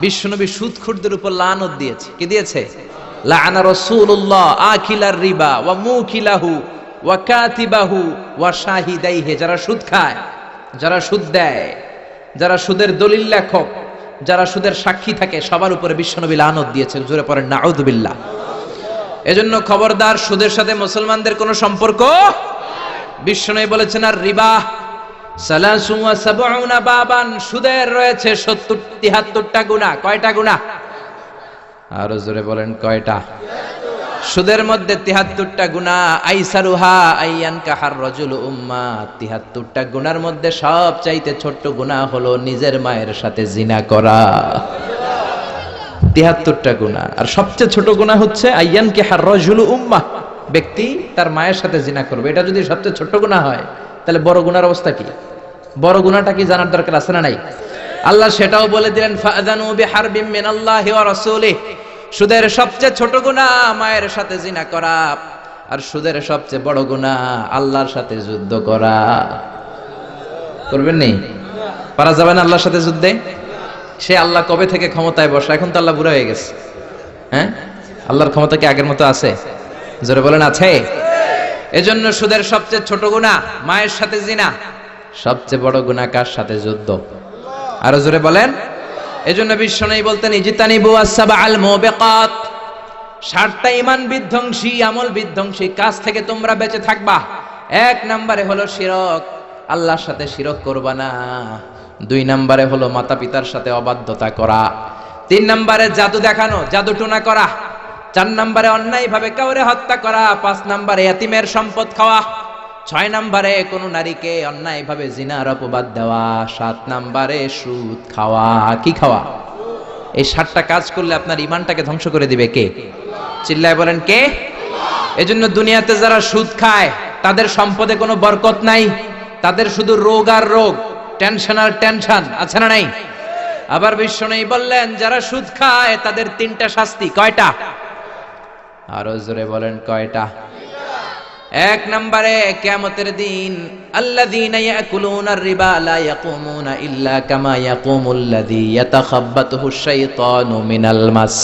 বিশ্বনবী সুদখোরদের উপর লানত দিয়েছে। কি দিয়েছে? লাআনা রাসূলুল্লাহ আকিলার রিবা ওয়া মুকিলাহু ওয়া কাতিবাহু ওয়া শাহিদাইহি। যারা সুদ খায়, যারা সুদ দেয়, যারা সুদের দলিল লেখক, যারা সুদের সাক্ষী থাকে, সবার উপরে বিশ্বনবী লানত দিয়েছে। জোরে পড়েন নাউযুবিল্লাহ। এজন্য খবরদার, সুদের সাথে মুসলমানদের কোনো সম্পর্ক। বিশ্বনবী বলেছেন আর রিবা সালাসু ওয়া সাবউনা বাবান, সুদের রয়েছে 73টা গুনাহ। কয়টা গুনাহ? আরো জোরে বলেন কয়টা? সুদের মধ্যে 73টা গুনাহ। আইসারুহা আইয়ান কাহার রাজুল উম্মা, 73টা গুনার মধ্যে সবচাইতে ছোট্ট গুনাহ হলো নিজের মায়ের সাথে জিনা করা। 73টা গুনাহ, আর সবচেয়ে ছোট গুনাহ হচ্ছে আইয়ান কাহার রাজুল উম্মা, ব্যক্তি তার মায়ের সাথে জিনা করবে। এটা যদি সবচেয়ে ছোট গুনাহ হয়, তাহলে বড় গুনার অবস্থা কি? বড় গুনাহটা কি জানার দরকার আছে না নাই? আল্লাহ সেটাও বলে দিলেন, ফাআযানু বিহারবিম মিনাল্লাহি ওয়া রাসূলিহি। সুদের সবচেয়ে ছোট গুনাহ মায়ের সাথে জিনা করা, আর সুদের সবচেয়ে বড় গুনাহ আল্লাহর সাথে যুদ্ধ করা। করবেন নি? পারা যাবে না আল্লাহর সাথে যুদ্ধে? সে আল্লাহ কবে থেকে ক্ষমতায় বসা? এখন তো আল্লাহ বুড়া হয়ে গেছে। হ্যাঁ, আল্লাহর ক্ষমতা কি আগের মতো আছে? জোরে বলেন আছে। এজন্য সুদের সবচেয়ে ছোট গুনাহ মায়ের সাথে জিনা, সবচেয়ে বড় গুনাহ কার সাথে? যুদ্ধ। আরো জোরে বলেন। এজন্য বিশ্বনবী বলতেন ইজতানিবু আস-সাবআল মুবিকাত, 7টা ঈমান বিধ্বংসী, আমল বিধ্বংসী কাজ থেকে তোমরা বেঁচে থাকবা। 1 নম্বরে হলো শিরক, আল্লাহর সাথে শিরক করবা না। 2 নম্বরে হলো মাতা পিতার সাথে অবাধ্যতা করা। 3 নম্বরে জাদু দেখানো, জাদু টুনা করা। 4 নম্বরে অন্যায় ভাবে কাউরে হত্যা করা। 5 নম্বরে এতিমের সম্পদ খাওয়া। 6 নম্বরে কোন নারীকে অন্যায় ভাবে জিনার অপবাদ দেওয়া। 7 নম্বরে সুদ খাওয়া। কি খাওয়া? এই 7টা কাজ করলে আপনার ঈমানটাকে ধ্বংস করে দিবে কে? চিল্লায় বলেন কে? এজন্য দুনিয়াতে যারা সুদ খায় তাদের সম্পদে কোনো বরকত নাই, তাদের শুধু রোগ আর রোগ, টেনশন আর টেনশন। আছে না নাই? আবার বিশ্বনবী বললেন যারা সুদ খায় তাদের 3টা শাস্তি। কয়টা? আরো জোরে বলেন কয়টা? 1 নম্বরে কিয়ামতের দিন আল্লাযীনা ইয়াকুলুনার রিবা লা ইয়াকুমুনা ইল্লা কামা ইয়াকুমুল্লাযী ইয়াতাখাব্বাতুহুশ শাইতানু মিনাল মাস।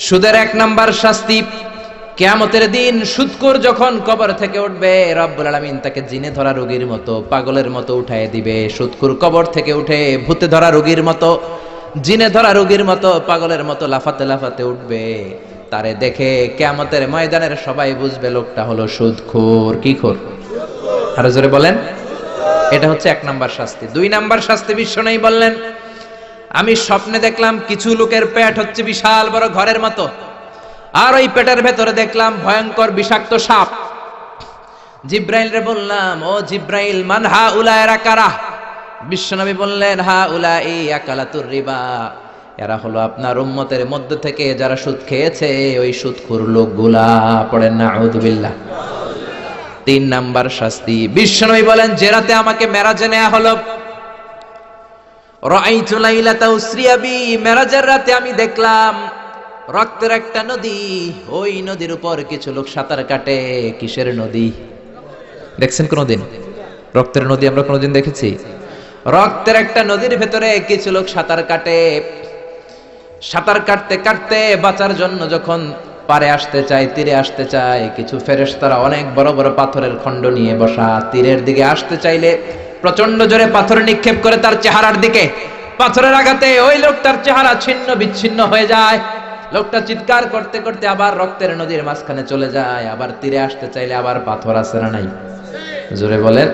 সুদের 1 নাম্বার শাস্তি, কিয়ামতের দিন সুদখোর যখন কবর থেকে উঠবে, রব্বুল আলামিন তাকে জিনে ধরা রোগীর মতো, পাগলের মতো উঠায় দিবে। সুদখোর কবর থেকে উঠে ভূতে ধরা রোগীর মতো, জিনে ধরা রোগীর মতো, পাগলের মতো লাফাতে লাফাতে উঠবে। তারে দেখে কিয়ামতের ময়দানের সবাই বুঝবে লোকটা হলো সুদখোর। কি খোর? আরো জোরে বলেন। এটা হচ্ছে 1 নাম্বার শাস্তি। 2 নাম্বার শাস্তি বিশ্বনবী বললেন, আমি স্বপ্নে দেখলাম কিছু লোকের পেট হচ্ছে বিশাল বড় ঘরের মতো, আর ওই পেটের ভেতরে দেখলাম ভয়ঙ্কর বিষাক্ত সাপ। জিব্রাইল রে বললাম, ও জিব্রাইল, মান হাউলা, এরা কারা? বিশ্বনবী বললেন, হাউলাই আকালাতুর রিবা, এরা হলো আপনার উম্মতের মধ্য থেকে যারা সুদ খেয়েছে, ওই সুদখোর লোকগুলা। পড়েন নাউযুবিল্লাহ। 3 নাম্বার শাস্তি বিশ্বনবী বলেন, যে রাতে আমাকে মেরাজে নেওয়া হলো, রাআইতু লাইলাতা উসরিয়া বি, মেরাজের রাতে আমি দেখলাম রক্তের একটা নদী। ওই নদীর উপর কিছু লোক সাঁতার কাটে। কিসের নদী? দেখছেন কোনদিন রক্তের নদী? আমরা কোনদিন দেখেছি? রক্তের একটা নদীর ভেতরে কিছু লোক সাঁতার কাটে। সাঁতার কাটতে কাটতে বাঁচার জন্য যখন পারে আসতে চায়, তীরে আসতে চায়, কিছু ফেরেশতারা অনেক বড় বড় পাথরের খণ্ড নিয়ে বসা, তীরের দিকে আসতে চাইলে প্রচন্ড জোরে পাথর নিক্ষেপ করে তার চেহারার দিকে। পাথরের আঘাতে ওই লোকটার চেহারা ছিন্ন বিচ্ছিন্ন হয়ে যায়। লোকটা চিৎকার করতে করতে আবার রক্তের নদীর মাঝখানে চলে যায়। আবার তীরে আসতে চাইলে আবার পাথর আছে না নাই? জোরে বলেন।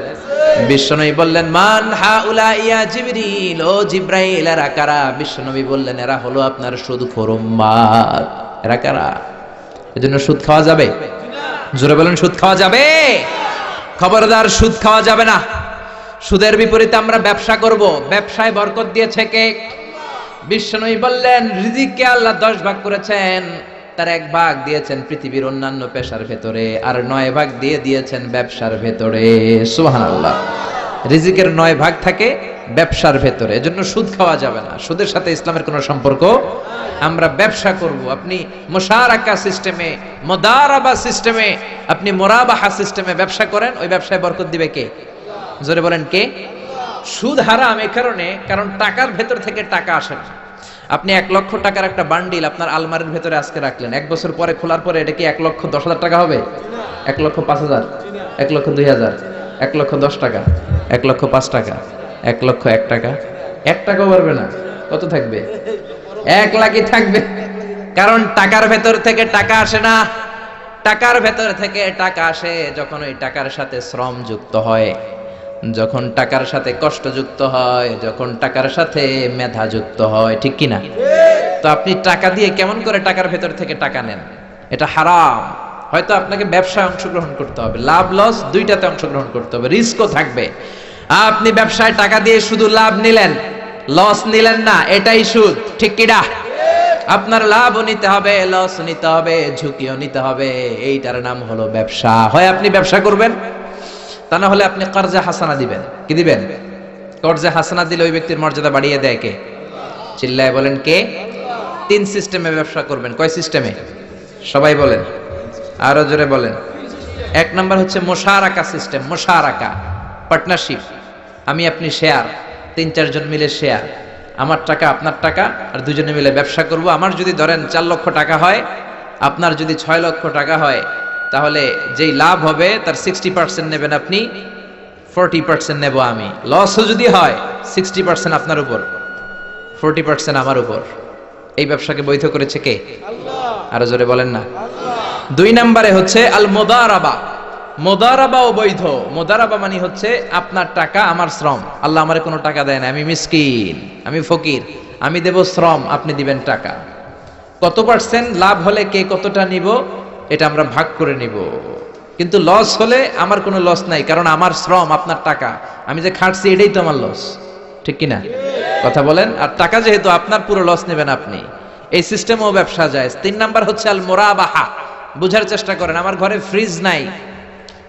বিশ্বনবী বললেন, মান হাউলা ইয়া জিবরিল, ও জিব্রাইল, এরা কারা? বিশ্বনবী বললেন, এরা হলো আপনার সুদখোর উম্মত। এরা কারা? এজন্য সুদ খাওয়া যাবে? জোরে বলেন, সুদ খাওয়া যাবে? খবরদার, সুদ খাওয়া যাবে না। সুদের বিপরীতে আমরা ব্যবসা করব। ব্যবসায় বরকত দিয়েছে কে? বিশ্বনবী বললেন, রিজিককে আল্লাহ 10 ভাগ করেছেন, তার 1 ভাগ দিয়েছেন পৃথিবীর অন্যান্য পেশার ভেতরে, আর 9 ভাগ দিয়ে দিয়েছেন ব্যবসার ভেতরে। সুবহানাল্লাহ। রিজিকের 9 ভাগ থাকে ব্যবসার ভেতরে। এজন্য সুদ খাওয়া যাবে না। সুদের সাথে ইসলামের কোনো সম্পর্ক। আমরা ব্যবসা করব। আপনি মুশারাকা সিস্টেমে, মুদারাবা সিস্টেমে, আপনি মুরাবাহা সিস্টেমে ব্যবসা করেন, ওই ব্যবসায় বরকত দিবে কে? জোরে বলেন কে? সুদ হারাম এই কারণে, কারণ টাকার ভেতর থেকে টাকা আসে না। আপনি 1 লক্ষ টাকার একটা বান্ডিল আপনার আলমারির ভেতরে আজকে রাখলেন, 1 বছর পরে খোলার পরে এটা কি 1,10,000 টাকা হবে? 1,05,000, 1,02,000, 1,10 টাকা, 1,05 টাকা, 1,01 টাকা, 1 টাকাও পারবে না। কত থাকবে? 1 লাখই থাকবে। কারণ টাকার ভেতর থেকে টাকা আসে না, টাকার ভেতর থেকে টাকা আসে যখন ওই টাকার সাথে শ্রম যুক্ত হয়, যখন টাকার সাথে কষ্ট যুক্ত হয়, যখন টাকার সাথে মেধা যুক্ত হয়, ঠিক কিনা? তো আপনি টাকা দিয়ে কেমন করে টাকার ভেতর থেকে টাকা নেন? এটা হারাম। হয়তো আপনাকে ব্যবসায় অংশগ্রহণ করতে হবে, লাভ লস দুইটাতে অংশগ্রহণ করতে হবে, রিস্কও থাকবে। আপনি ব্যবসায় টাকা দিয়ে শুধু লাভ নিলেন, লস নিলেন না, এটাই সুদ, ঠিক কিনা? আপনার লাভও নিতে হবে, লস নিতে হবে, ঝুঁকিও নিতে হবে। এইটার নাম হলো ব্যবসা। হয় আপনি ব্যবসা করবেন, তা না হলে আপনি কর্জা হাসানা দিবেন। কি দিবেন? কর্জা হাসানা দিলে ওই ব্যক্তির মর্যাদা বাড়িয়ে দেয় কে? চিল্লায় বলেন কে? 3 সিস্টেমে ব্যবসা করবেন। কয় সিস্টেমে? সবাই বলেন, আরো জোরে বলেন। 1 নাম্বার হচ্ছে মুশারাকা সিস্টেম। মুশারাকা, পার্টনারশিপ। আমি আপনি শেয়ার, 3-4 জন মিলে শেয়ার, আমার টাকা আপনার টাকা, আর দুজনে মিলে ব্যবসা করব। আমার যদি ধরেন 4 লক্ষ টাকা হয়, আপনার যদি 6 লক্ষ টাকা হয়, তাহলে যেই লাভ হবে তার 60% নেবেন আপনি, 40% নেব আমি। লসও যদি হয় 60% আপনার উপর, 40% আমার উপর। এই ব্যবসাকে বৈধ করেছে কে? আল্লাহ। আরো জোরে বলেন না। 2 নম্বরে হচ্ছে আল মুদারাবা। মুদারাবাও বৈধ। মুদারাবা মানে হচ্ছে আপনার টাকা আমার শ্রম। আল্লাহ আমারে কোনো টাকা দেয় না, আমি মিসকিন, আমি ফকির, আমি দেব শ্রম, আপনি দিবেন টাকা। কত পার্সেন্ট লাভ হলে কে কতটা নিব এটা আমরা ভাগ করে নিব। কিন্তু লস হলে আমার কোনো লস নাই, কারণ আমার শ্রম আপনার টাকা, আমি যে খাটছি এটাই তো আমার লস, ঠিক কিনা? কথা বলেন। আর টাকা যেহেতু আপনার, পুরো লস নেবেন আপনি। এই সিস্টেমও ব্যবসা যায়। 3 নাম্বার হচ্ছে আল মুরাবাহা। বুঝার চেষ্টা করেন, আমার ঘরে ফ্রিজ নাই,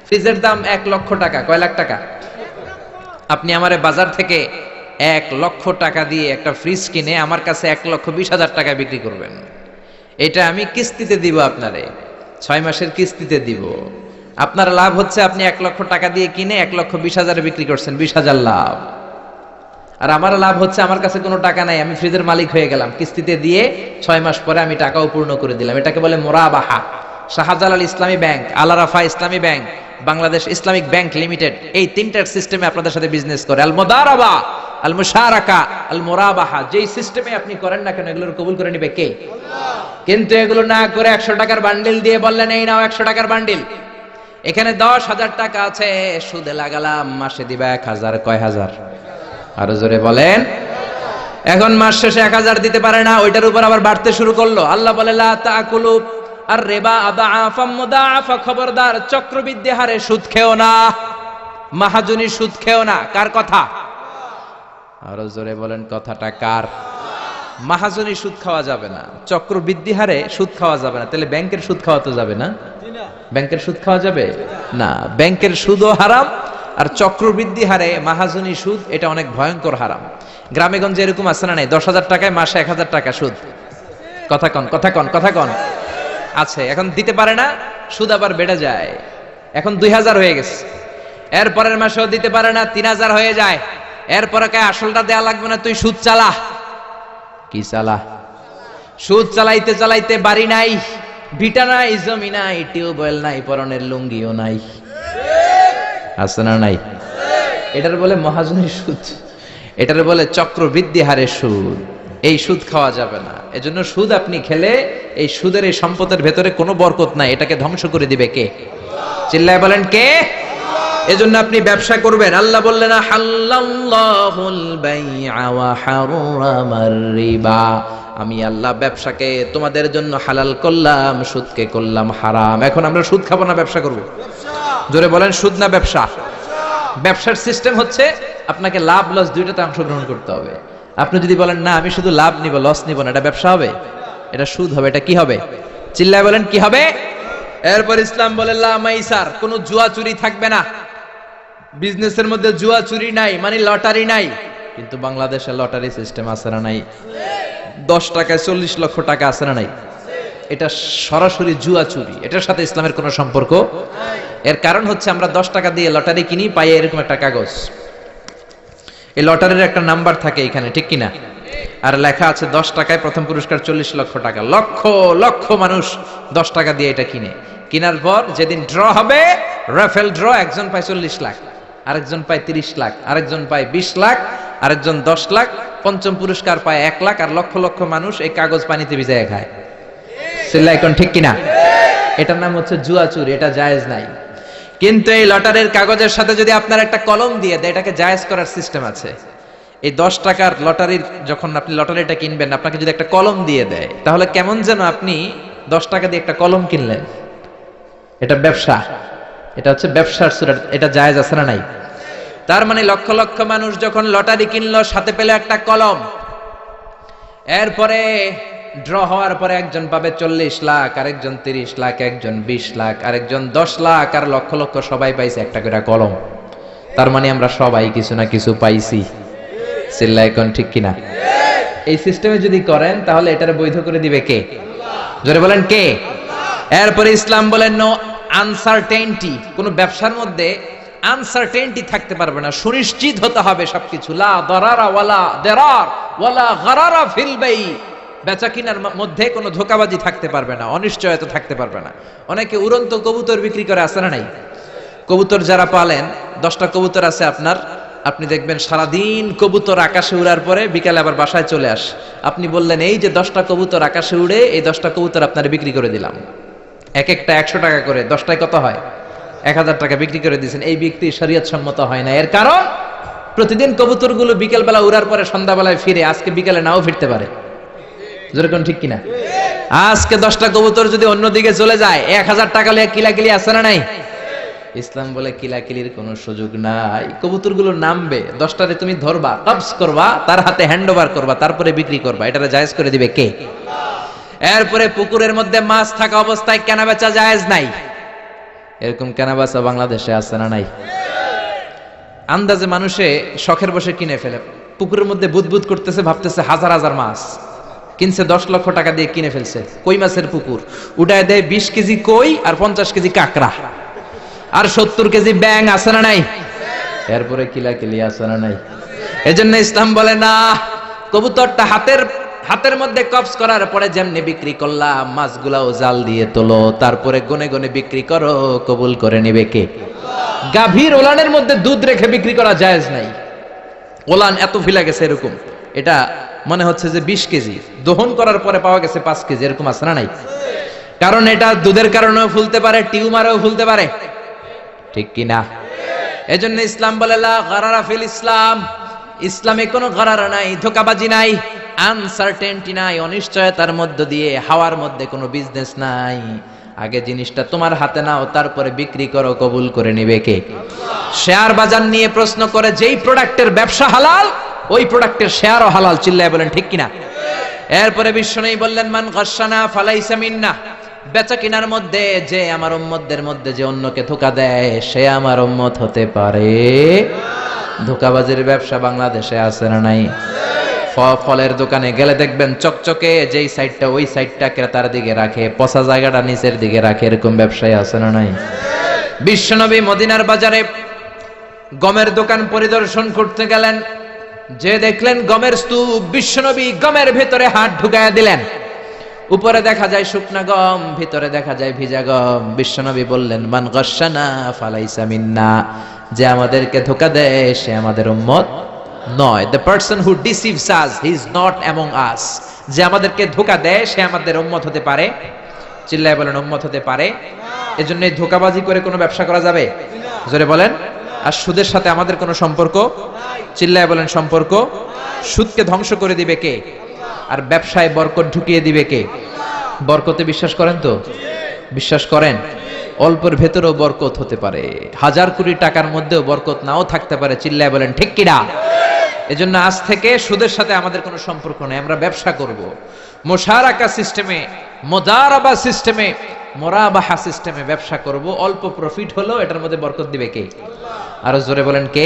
ফ্রিজের দাম 1 লক্ষ টাকা। কয় লাখ টাকা? আপনি আমারে বাজার থেকে 1 লক্ষ টাকা দিয়ে একটা ফ্রিজ কিনে আমার কাছে 1,20,000 টাকায় বিক্রি করবেন। এটা আমি কিস্তিতে দিব আপনারে, 6 মাসের কিস্তিতে দিব। আপনার লাভ হচ্ছে আপনি 1 লক্ষ টাকা দিয়ে কিনে 1,20,000 বিক্রি করছেন, 20,000 লাভ। আর আমার লাভ হচ্ছে আমার কাছে কোনো টাকা নাই, আমি ফ্রিজের মালিক হয়ে গেলাম, কিস্তিতে দিয়ে 6 মাস পরে আমি টাকাও পূর্ণ করে দিলাম। এটাকে বলে মুরাবাহা। শাহজালাল ইসলামী ব্যাংক, আল রাফা ইসলামী bank, Bangladesh Islamic bank limited, এই 3টার সিস্টেমে আপনাদের সাথে বিজনেস করে। আল মুদারাবা, আল মুশারাকা, আল মুরাবাহা। যেই সিস্টেমে আপনি করেন না কেন, এগুলোর কবুল করে নিবে কে? আল্লাহ। কিন্তু এগুলো না করে 100 টাকার বান্ডিল দিয়ে বললেন এই নাও 100 টাকার বান্ডিল, এখানে 10,000 টাকা আছে, সুদে লাগালাম, মাসে দিবা 1,000। কয় হাজার? আরো জোরে বলেন। এখন মাস শেষে 1,000 দিতে পারে না, ওইটার উপর আবার বাড়তে শুরু করলো। আল্লাহ বলে লা তাকুলু আর রিবা আদাআফা মুদাআফা। খবরদার, চক্রবৃদ্ধি হারে সুদ খেও না, মাহাজনী সুদ খেও না। কার কথা? আরো জোরে বলেন, কথাটা কার? মাহাজনী সুদ খাওয়া যাবে না, চক্রবৃদ্ধি হারে সুদ খাওয়া যাবে না। তাহলে ব্যাংকের সুদ খাওয়া তো যাবে না? ব্যাংকের সুদ খাওয়া যাবে না। ব্যাংকের সুদও হারাম, আর চক্রবৃদ্ধি হারে মাহাজনী সুদ, এটা অনেক ভয়ঙ্কর হারাম। গ্রামে গঞ্জে এরকম আছে না নাই? 10,000 টাকায় মাসে 1,000 টাকা সুদ। কথা কন, কথা কন, কথা কন। আছে। এখন দিতে পারে না, সুদ আবার বেড়ে যায়। এখন 2,000 হয়ে গেছে, এরপরের মাসেও দিতে পারে না, 3,000 হয়ে যায়। এরপরে কে আসলটা দেয়া লাগবে না, তুই সুদ চালা। কি চালা? সুদ চালাইতে চালাইতে বাড়ি নাই, ভিটা নাই, জমি নাই, টিউবওয়েল নাই, পরনের লুঙ্গিও নাই। আছে না নাই? এটার বলে মহাজনী সুদ, এটার বলে চক্রবৃদ্ধি হারে সুদ। এই সুদ খাওয়া যাবে না। এজন্য সুদ আপনি খেলে এই সুদের, এই সম্পদের ভেতরে কোনো বরকত নাই, এটাকে ধ্বংস করে দিবে কে? চিল্লায় বলেন কে? এজন্য আপনি ব্যবসা করবেন। আল্লাহ বললেন হাল্লাল্লাহুল বাইআ ওয়া হারামার রিবা। আমি আল্লাহ ব্যবসাকে তোমাদের জন্য হালাল করলাম, সুদকে করলাম হারাম। এখন আমরা সুদ খাবো না ব্যবসা করব? জোরে বলেন, সুদ না ব্যবসা? ব্যবসার সিস্টেম হচ্ছে আপনাকে লাভ লস দুইটাতে অংশগ্রহণ করতে হবে। আপনি যদি বলেন না আমি শুধু লাভ নিব, লস নিব না, এটা ব্যবসা হবে? এটা সুদ হবে। এটা কি হবে? চিল্লায় বলেন কি হবে? এরপর ইসলাম বলে লা মাইসার, কোনো জুয়া চুরি থাকবে না। বিজনেসের মধ্যে জুয়া চুরি নাই, মানে লটারি নাই। কিন্তু বাংলাদেশে লটারি সিস্টেম আছে না নাই? 10 টাকায় 40 লক্ষ টাকা আছে না নাই? এটা সরাসরি জুয়া চুরি, এটার সাথে ইসলামের কোনো সম্পর্ক নাই। এর কারণ হচ্ছে আমরা 10 টাকা দিয়ে লটারি কিনি, পাই এরকম একটা কাগজ, এই লটারির একটা নাম্বার থাকে এখানে, ঠিক কিনা? আর লেখা আছে 10 টাকায় প্রথম পুরস্কার 40 লক্ষ টাকা। লক্ষ লক্ষ মানুষ 10 টাকা দিয়ে এটা কিনে, কেনার পর যেদিন ড্র হবে, রাফেল ড্র, একজন পায় 40 লাখ, আরেকজন পায় 30 লাখ, আরেকজন পায় 20 লাখ, আরেকজন 10 লাখ, পঞ্চম পুরস্কার পায় 1 লাখ, আর লক্ষ লক্ষ মানুষ এই কাগজ পানিতে ভিজায় খায়। চিল্লায় কোন ঠিক কিনা? এটার নাম হচ্ছে জুয়া চুরি, এটা জায়েজ নাই। কিন্তু এই লটারির কাগজের সাথে যদি আপনার একটা কলম দিয়ে দেয়, এটাকে জায়েজ করার সিস্টেম আছে। এই 10 টাকার লটারির, যখন আপনি লটারিটা কিনবেন, আপনাকে যদি একটা কলম দিয়ে দেয়, তাহলে কেমন যেন আপনি 10 টাকা দিয়ে একটা কলম কিনলেন। এটা ব্যবসা, এটা হচ্ছে ব্যবসার সুরা, এটা জায়েজ আছে না নাই? তার মানে লক্ষ লক্ষ মানুষ যখন লটারি কিনলো, সাথে পেলে একটা কলম, এরপরে ড্র হওয়ার পরে একজন পাবে 40 লাখ, আরেকজন 30 লাখ, একজন 20 লাখ, আরেকজন 10 লাখ, আর লক্ষ লক্ষ সবাই পাইছে একটা করে কলম। তার মানে আমরা সবাই কিছু না কিছু পাইছি। চিল্লায় কোন ঠিক কিনা? এই সিস্টেমে যদি করেন, তাহলে এটারে বৈধ করে দিবে কে? জোরে বলেন কে? এরপরে ইসলাম বলেন নো আনসার্টেইনটি। কোন ব্যবসার মধ্যে আনসার্টেইনটি থাকতে পারবে না, সুনিশ্চিত হতে হবে সবকিছু। লা দারারা ওয়ালা দারার ওয়ালা গারারা ফিল বাই। বেচা কিনার মধ্যে কোনো ধোঁকাবাজি থাকতে পারবে না, অনিশ্চয়তা থাকতে পারবে না। অনেকে উড়ন্ত কবুতর বিক্রি করে, আছে না নাই? কবুতর যারা পালেন, 10টা কবুতর আছে আপনার, আপনি দেখবেন সারাদিন কবুতর আকাশে উড়ার পরে বিকালে আবার বাসায় চলে আসে। আপনি বললেন এই যে 10টা কবুতর আকাশে উড়ে, এই 10টা কবুতর আপনার বিক্রি করে দিলাম, এক একটা 100 টাকা করে, 10টায় কত হয়? 1000 টাকা বিক্রি করে দিয়েছেন। এই বিক্রি শরীয়ত সম্মত হয় না। এর কারণ, প্রতিদিন কবুতরগুলো বিকেল বেলা উড়ার পরে সন্ধ্যাবেলায় ফিরে, আজকে বিকেলে নাও ফিরতে পারে। যেরকম ঠিক কিনা? আজকে 10টা কবুতর যদি অন্যদিকে চলে যায়, 1000 টাকা লিয়ে কিলাকিলি আছে না নাই? ইসলাম বলে কিলাকিলির কোনো সুযোগ নাই। কবুতরগুলো নামবে, 10টারে তুমি ধরবা, কবজ করবা, তার হাতে হ্যান্ড ওভার করবা, তারপরে বিক্রি করবা। এটারে জায়েজ করে দিবে কে? এরপরে পুকুরের মধ্যে মাছ থাকা অবস্থায় কেনা বেচা জায়েজ নাই। এরকম কেনা বেচা বাংলাদেশে আছে না নাই? আন্দাজে মানুষে শখের বসে কিনে ফেলে, পুকুরের মধ্যে বুদবুদ করতেছে, ভাবতেছে হাজার হাজার মাছ কিনছে, 10 লক্ষ টাকা দিয়ে কিনে ফেলছে। কই মাছের পুকুর, উঠায় দেয় 20 কেজি কই আর 50 কেজি কাঁকড়া আর 70 কেজি ব্যাং, আছে না নাই? এরপরে কিলাকিলি আছে না নাই? এজন্য ইসলাম বলে না, কবুতরটা হাতের মধ্যে কবজ করার পরে যেমনি বিক্রি করলাম, মাছগুলাও জাল দিয়ে তোলো, তারপরে গনে গনে বিক্রি করো, কবুল করে নিবে কে? গাভীর ওলানের মধ্যে দুধ রেখে বিক্রি করা জায়েজ নাই। ওলান এত ফিলা গেছে এরকম, এটা মনে হচ্ছে যে 20 কেজি, দহন করার পরে পাওয়া গেছে 5 কেজি, এরকম আছে না নাই? কারণ এটা দুধের কারণেও ফুলতে পারে, টিউমারেও ফুলতে পারে, ঠিক কিনা? এজন্য ইসলাম বলে লা গারারা ফিল ইসলাম। ইসলামে কোনো গারারা নাই, ধোঁকাবাজি নাই, আনসার্টেনটি নাই, অনিশ্চয়তার মধ্য দিয়ে, হাওয়ার মধ্যে কোনো বিজনেস নাই। আগে জিনিসটা তোমার হাতে নাও, তারপরে বিক্রি করো, কবুল করে নিবে কে? শেয়ার বাজার নিয়ে প্রশ্ন করে, যেই প্রোডাক্টের ব্যবসা হালাল, ওই প্রোডাক্টের শেয়ারও হালাল। চিল্লায় বলেন ঠিক কিনা? এরপরে বিশ্বনবী বললেন মান গাশশানা ফালাইসা মিন্না। বেচা কিনার মধ্যে যে আমার উম্মতদের মধ্যে যে অন্যকে ধোঁকা দেয়, সে আমার উম্মত হতে পারে। ধোঁকাবাজির ব্যবসা বাংলাদেশে আছে না নাই? ফলের দোকানে গেলে দেখবেন চকচকে যেই সাইডটা, ওই সাইডটা ক্রেতার দিকে রাখে, পচা জায়গাটা নিচের দিকে রাখে, এরকম ব্যবসায় আছে না নাই? বিশ্বনবী মদিনার বাজারে গমের দোকান পরিদর্শন করতে গেলেন, যে দেখলেন গমের স্তূপ, বিশ্বনবী গমের ভেতরে হাত ঢুকায়া দিলেন। উপরে দেখা যায় শুকনা গম, ভিতরে দেখা যায় ভিজা গম। বিশ্বনবী বললেন মান গাশশানা ফালাইসা মিন্না। যে আমাদেরকে ধোঁকা দেয়, সে আমাদের উম্মত নয়। The person who deceives us, he is not among us. যে আমাদেরকে ধোঁকা দেয়, সে আমাদের উম্মত হতে পারে। চিল্লায় বলেন উম্মত হতে পারে। এজন্য এই ধোঁকাবাজি করে কোনো ব্যবসা করা যাবে? জোরে বলেন। আর সুদের সাথে আমাদের কোনো সম্পর্ক? চিল্লায় বলেন সম্পর্ক। সুদকে ধ্বংস করে দিবে কে? আর ব্যবসায় বরকত ঢুকিয়ে দিবে কে? বরকতে বিশ্বাস করেন তো? বিশ্বাস করেন? অল্পের ভেতরেও বরকত হতে পারে, 1000 কোটি টাকার মধ্যেও বরকত নাও থাকতে পারে। চিল্লায় বলেন ঠিক কিনা? এজন্য আজ থেকে সুদের সাথে আমাদের কোনো সম্পর্ক নেই, আমরা ব্যবসা করব মুশারাকা সিস্টেমে, মুদারাবা সিস্টেমে, মুরাবাহা সিস্টেমে ব্যবসা করব। অল্প প্রফিট হলো এটার মধ্যে বরকত দিবে কে? আরো জোরে বলেন কে?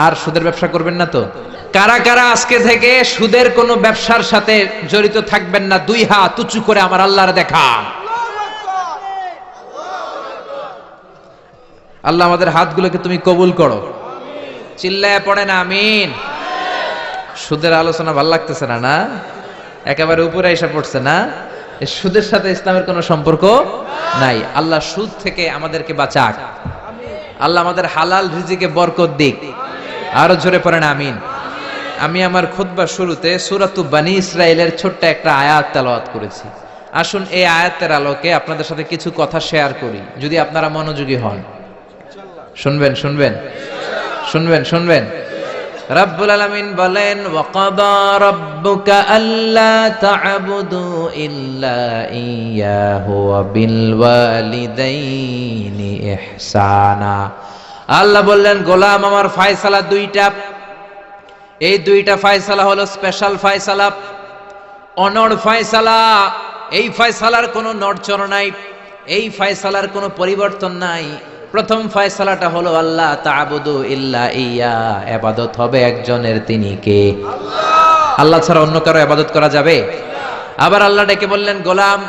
আর সুদের ব্যবসা করবেন না তো? কারা কারা আজকে থেকে সুদের কোনো ব্যবসার সাথে জড়িত থাকবেন না? 2 হাত উঁচু করে আমার আল্লাহর দেখা। আল্লাহ আমাদের হাতগুলোকে তুমি কবুল করো। চিল্লায় পড়েন আমিন। সুদের আলোচনা ভাল লাগতেছে না? না, একেবারে উপরে এসে পড়ছে না? এই সুদের সাথে ইসলামের কোনো সম্পর্ক নাই। আল্লাহ সুদ থেকে আমাদেরকে বাঁচাক। আল্লাহ আমাদের হালাল রিজিকে বরকত দিক। আরো জোরে পড়েন আমিন। আমি আমার খুতবার শুরুতে সূরাতু বানী ইসরাইলের ছোট্ট একটা আয়াত তেলাওয়াত করেছি। আসুন এই আয়াতের আলোকে আপনাদের সাথে কিছু কথা শেয়ার করি, যদি আপনারা মনোযোগী হন। শুনবেন শুনবেন শুনবেন শুনবেন। রব্বুল আলামিন বলেন, ওয়াকাদা রাব্বুকা আল্লা তা'বুদু ইল্লা ইয়াহু ওয়া বিল ওয়ালিদাইনি ইহসানা। আল্লাহ বললেন, গোলাম আমার ফয়সালা দুইটা, এই দুইটা ফয়সালা হলো স্পেশাল ফয়সালা, অনড় ফয়সালা। এই ফয়সালার কোনো নড়চড় নাই, এই ফয়সালার কোনো পরিবর্তন নাই। প্রথম ফয়সালাটা হলো আল্লাহ তা'বুদু ইল্লা ইয়া, ইবাদত হবে একজনের, তিনি কে? আল্লাহ ছাড়া অন্য কারো ইবাদত করা যাবে? আবার আল্লাহ ডেকে বললেন, গোলাম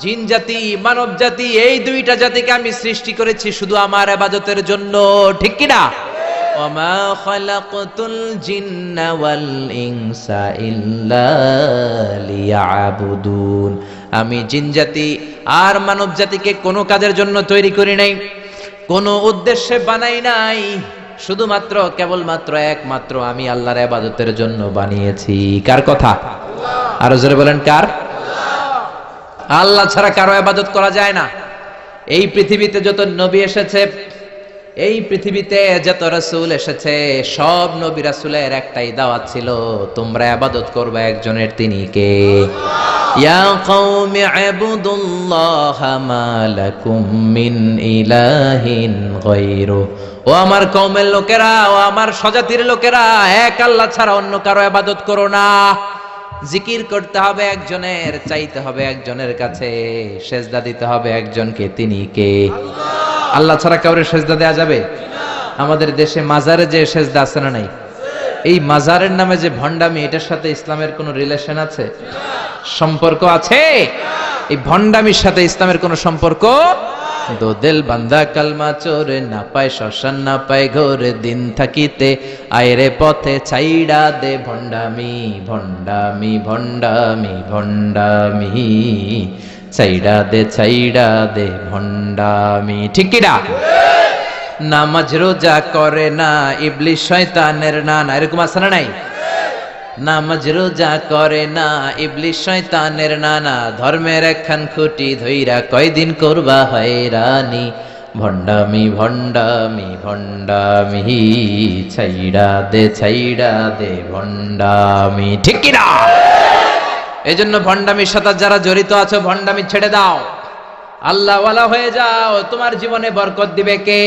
জিন জাতি মানব জাতি এই দুইটা জাতিকে আমি সৃষ্টি করেছি শুধু আমার ইবাদতের জন্য, ঠিক কি না? ওয়ামা খালাকতুল জিন্না ওয়াল ইনসা ইল্লা লিয়াবুদুন। আমি জিন জাতি আর মানব জাতিকে কোনো কাজের জন্য তৈরি করি নাই, কোনো উদ্দেশ্যে বানাই নাই, শুধুমাত্র কেবলমাত্র একমাত্র আমি আল্লাহর ইবাদতের জন্য বানিয়েছি। কার কথা? আরো জোরে বলেন, কার? আল্লাহ ছাড়া কারো ইবাদত করা যায় না। এই পৃথিবীতে যত নবী এসেছে, এই পৃথিবীতে যত রাসূল এসেছে, সব নবী রাসূলের একটাই দাওয়াত ছিল, তোমরা ইবাদত করবে একজনের, তিনি কে? ইয়া কওমি ইবুদুল্লাহা মা লাকুম মিন ইলাহিন গায়রু। ও আমার কওমের লোকেরা, ও আমার স্বজাতির লোকেরা, এক আল্লাহ ছাড়া অন্য কারো ইবাদত করো না। জিকির করতে হবে একজনের, চাইতে হবে একজনের কাছে, সেজদা দিতে হবে একজনকে, তিনি কে? আল্লাহ ছাড়া কাউরে সেজদা দেয়া যাবে? আমাদের দেশে মাজারে যে সেজদা আছে না নাই, এই মাজারের নামে যে ভণ্ডামি, এটার সাথে ইসলামের কোনো রিলেশন আছে? সম্পর্ক আছে? এই ভণ্ডামির সাথে ইসলামের কোনো সম্পর্ক? দো দিল বান্দা কালমা চোরে, না পায় শ্মশান না পায় ঘরে, দিন থাকিতে আয়রে পথে ছাইড়া দে ভণ্ডামি ভণ্ডামি ভণ্ডামি ভণ্ডামি, ছাইড়া দে ভণ্ডামি, ঠিক কি না? নামাজ রোজা করে না, ইবলিস শয়তানের নানা, এরকম আছে না নাই? নামাজ রোজা করে না, ইবলিস শয়তানের নানা, ধর্মের একখান খুঁটি ধইরা কয়দিন করবা হয়রানি, ভণ্ডামি ভণ্ডামি ভণ্ডামি, ছাইড়া দে ভণ্ডামি, ঠিক কি না? এই জন্য ভণ্ডামির সাথে যারা জড়িত আছো, ভণ্ডামি ছেড়ে দাও, আল্লাহ ওয়ালা হয়ে যাও। তোমার জীবনে বরকত দিবে কে?